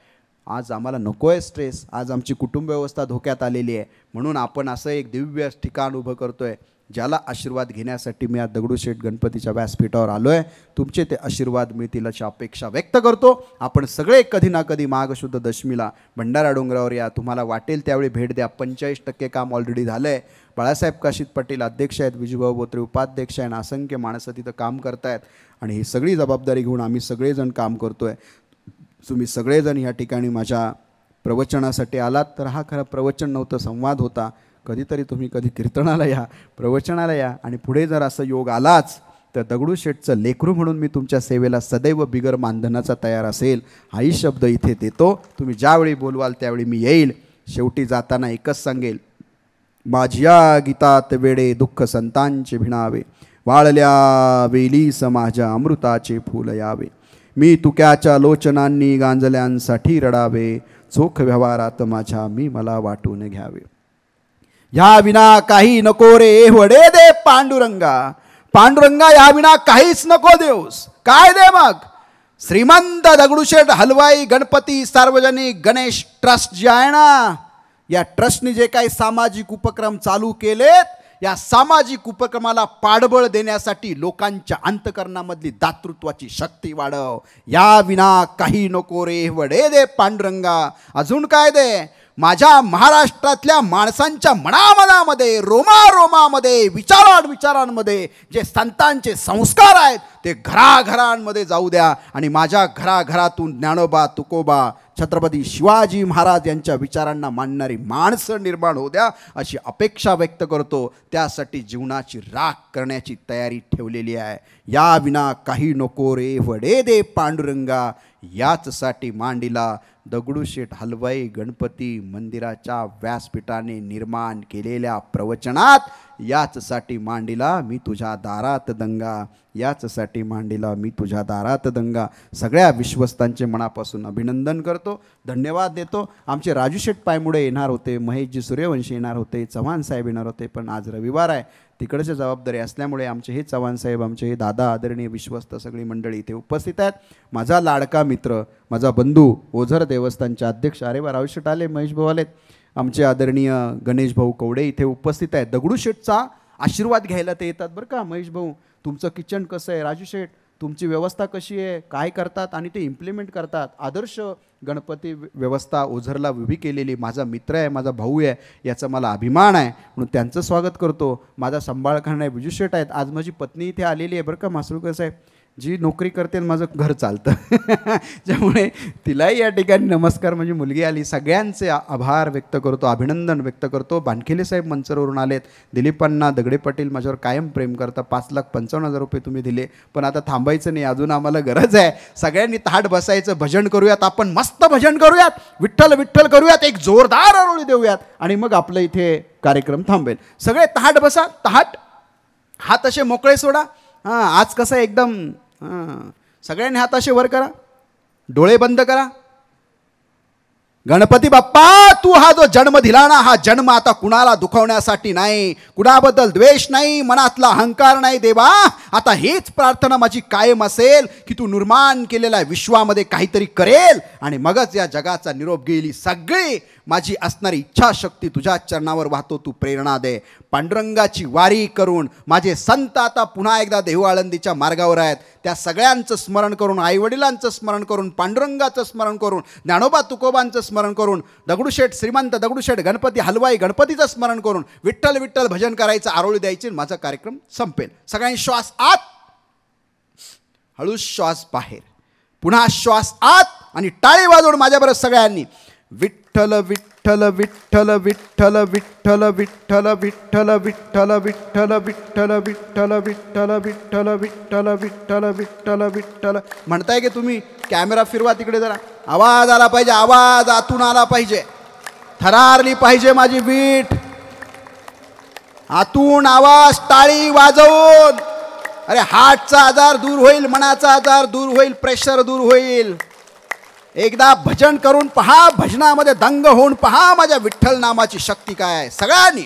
आज आम्हाला नको आहे स्ट्रेस, आज आमची कुटुंब व्यवस्था धोक्यात आलेली आहे, म्हणून आपण असं एक दिव्य ठिकाण उभं करतो आहे ज्याला आशीर्वाद घेण्यासाठी मी आज दगडूशेठ गणपतीच्या व्यासपीठावर आलो आहे. तुमचे ते आशीर्वाद मिळतील अशी अपेक्षा व्यक्त करतो. आपण सगळे कधी ना कधी माघ शुद्ध दशमीला भंडारा डोंगरावर या, तुम्हाला वाटेल त्यावेळी भेट द्या. 45% काम ऑलरेडी झालं आहे. बाळासाहेब काशीत पाटील अध्यक्ष आहेत, विजूभाऊ बोत्रे उपाध्यक्ष आहेत, असंख्य माणसं तिथं काम करतायत आणि ही सगळी जबाबदारी घेऊन आम्ही सगळेजण काम करतो आहे. तुम्ही सगळेजण ह्या ठिकाणी माझ्या प्रवचनासाठी आलात तर हा खरं प्रवचन नव्हतं, संवाद होता. कधीतरी तुम्ही कधी कीर्तनाला या, प्रवचनाला या आणि पुढे जर असं योग आलाच तर दगडूशेठचं लेकरू म्हणून मी तुमच्या सेवेला सदैव बिगर मानधनाचा तयार असेल, हाही शब्द इथे देतो. तुम्ही ज्यावेळी बोलवाल त्यावेळी मी येईल. शेवटी जाताना एकच सांगेल, माझ्या गीतात वेडे दुःख संतांचे भिणावे, वाळल्या वेलीस माझ्या अमृताचे फूल यावे, मी तुक्याच्या लोचनांनी गांजल्यांसाठी रडावे, चोख व्यवहारात माझ्या मी मला वाटून घ्यावे. या विना काही नको रे वडे दे पांडुरंगा, पांडुरंगा या विना काहीच नको देऊस. काय दे मग? श्रीमंत दगडूशेठ हलवाई गणपती सार्वजनिक गणेश ट्रस्ट जे आहे ना, या ट्रस्टने जे काही सामाजिक उपक्रम चालू केलेत, या सामाजिक उपक्रमाला पाठबळ देण्यासाठी लोकांच्या अंतकरणामधली दातृत्वाची शक्ती वाढव. या विना काही नको रे वडे दे पांडुरंगा. अजून काय दे? माझ्या महाराष्ट्रातल्या माणसांच्या मनामनामध्ये, रोमारोमामध्ये, विचारांमध्ये जे संतांचे संस्कार आहेत ते घराघरांमध्ये जाऊ द्या आणि माझ्या घराघरातून ज्ञानोबा, तुकोबा, छत्रपती शिवाजी महाराज यांच्या विचारांना मानणारी माणसं निर्माण होऊ द्या अशी अपेक्षा व्यक्त करतो. त्यासाठी जीवनाची राख करण्याची तयारी ठेवलेली आहे. या विना काही नको रे वडे दे पांडुरंगा. याचसाठी मांडीला दगडूशेठ हलवाई गणपती मंदिराच्या व्यासपीठाने निर्माण केलेल्या प्रवचनात, याचसाठी मांडीला मी तुझ्या दारात दंगा, याचसाठी मांडीला मी तुझ्या दारात दंगा. सगळ्या विश्वस्तांचे मनापासून अभिनंदन करतो, धन्यवाद देतो. आमचे राजूशेठ पायमुडे येणार होते, महेशजी सूर्यवंशी येणार होते, चव्हाण साहेब येणार होते, पण आज रविवार आहे, तिकडच्या जबाबदारी असल्यामुळे आमचे हे चव्हाण साहेब, आमचे हे दादा, आदरणीय विश्वस्त सगळी मंडळी इथे उपस्थित आहेत. माझा लाडका मित्र, माझा बंधू, ओझर देवस्थानचे अध्यक्ष, अरे वा रावशेठ आले, महेश भाऊ आलेत, आमचे आदरणीय गणेश भाऊ कवडे इथे उपस्थित आहेत. दगडूशेठचा आशीर्वाद घ्यायला ते येतात बरं का. महेश भाऊ, तुमचं किचन कसं आहे? राजूशेठ, तुमची व्यवस्था कशी आहे? काय करतात? आणि ते इम्प्लिमेंट करतात. आदर्श गणपती व्यवस्था ओझरला उभी केलेली माझा मित्र आहे, माझा भाऊ आहे, याचा मला अभिमान आहे, म्हणून त्यांचं स्वागत करतो. माझा सांभाळ करणारे विजूशेठ आहेत. आज माझी पत्नी इथे आलेली आहे बरं का, मासुळकर साहेब, जी नोकरी करते आणि माझं घर चालतं त्यामुळे तिलाही या ठिकाणी नमस्कार, म्हणजे मुलगी आली. सगळ्यांचे आभार व्यक्त करतो, अभिनंदन व्यक्त करतो. बानखेले साहेब मंचरवरून आलेत. दिलीपांना दगडे पाटील माझ्यावर कायम प्रेम करता. 5,55,000 रुपये तुम्ही दिले, पण आता थांबायचं नाही, अजून आम्हाला गरज आहे. सगळ्यांनी ताट बसायचं, भजन करूयात, आपण मस्त भजन करूयात, विठ्ठल विठ्ठल करूयात, एक जोरदार आरोळी देऊयात आणि मग आपलं इथे कार्यक्रम थांबेल. सगळे ताट बसा, ताट हात असे मोकळे सोडा. हां, आज कसं एकदम सगळ्यांनी हात असे वर करा, डोळे बंद करा. गणपती बाप्पा, तू हा जो जन्म दिला ना, हा जन्म आता कुणाला दुखवण्यासाठी नाही, कुणाबद्दल द्वेष नाही, मनातला अहंकार नाही देवा. आता हीच प्रार्थना माझी कायम असेल की तू निर्माण केलेल्या विश्वामध्ये काहीतरी करेल आणि मगच या जगाचा निरोप घेईल. सगळी माझी असणारी इच्छाशक्ती तुझ्या चरणावर वाहतो, तू प्रेरणा दे. पांडुरंगाची वारी करून माझे संत आता पुन्हा एकदा देहू आळंदीच्या मार्गावर आहेत. त्या सगळ्यांचं स्मरण करून, आईवडिलांचं स्मरण करून, पांडुरंगाचं स्मरण करून, ज्ञानोबा तुकोबांचं स्मरण करून, दगडूशेठ श्रीमंत दगडूशेठ गणपती हलवाई गणपतीचं स्मरण करून विठ्ठल विठ्ठल भजन करायचं, आरोळी द्यायची, माझा कार्यक्रम संपेल. सगळ्यांनी श्वास आत, हळू श्वास बाहेर, पुन्हा श्वास आत आणि टाळी वाजवून माझ्याबरोबर सगळ्यांनी विठ्ठल विठ्ठल विठ्ठल विठ्ठल विठ्ठल विठ्ठल विठ्ठल विठ्ठल विठ्ठल विठ्ठल विठ्ठल विठ्ठल विठ्ठल विठ्ठल विठ्ठल विठ्ठल विठ्ठल म्हणताय की तुम्ही? कॅमेरा फिरवा तिकडे जरा, आवाज आला पाहिजे, आवाज आतून आला पाहिजे, थरारली पाहिजे माझी वीट, आतून आवाज, टाळी वाजवून. अरे हार्टचा आजार दूर होईल, मनाचा आजार दूर होईल, प्रेशर दूर होईल. एकदा भजन करून पहा, भजनामध्ये दंग होऊन पहा माझ्या विठ्ठल नामाची शक्ती काय आहे. सगळ्यांनी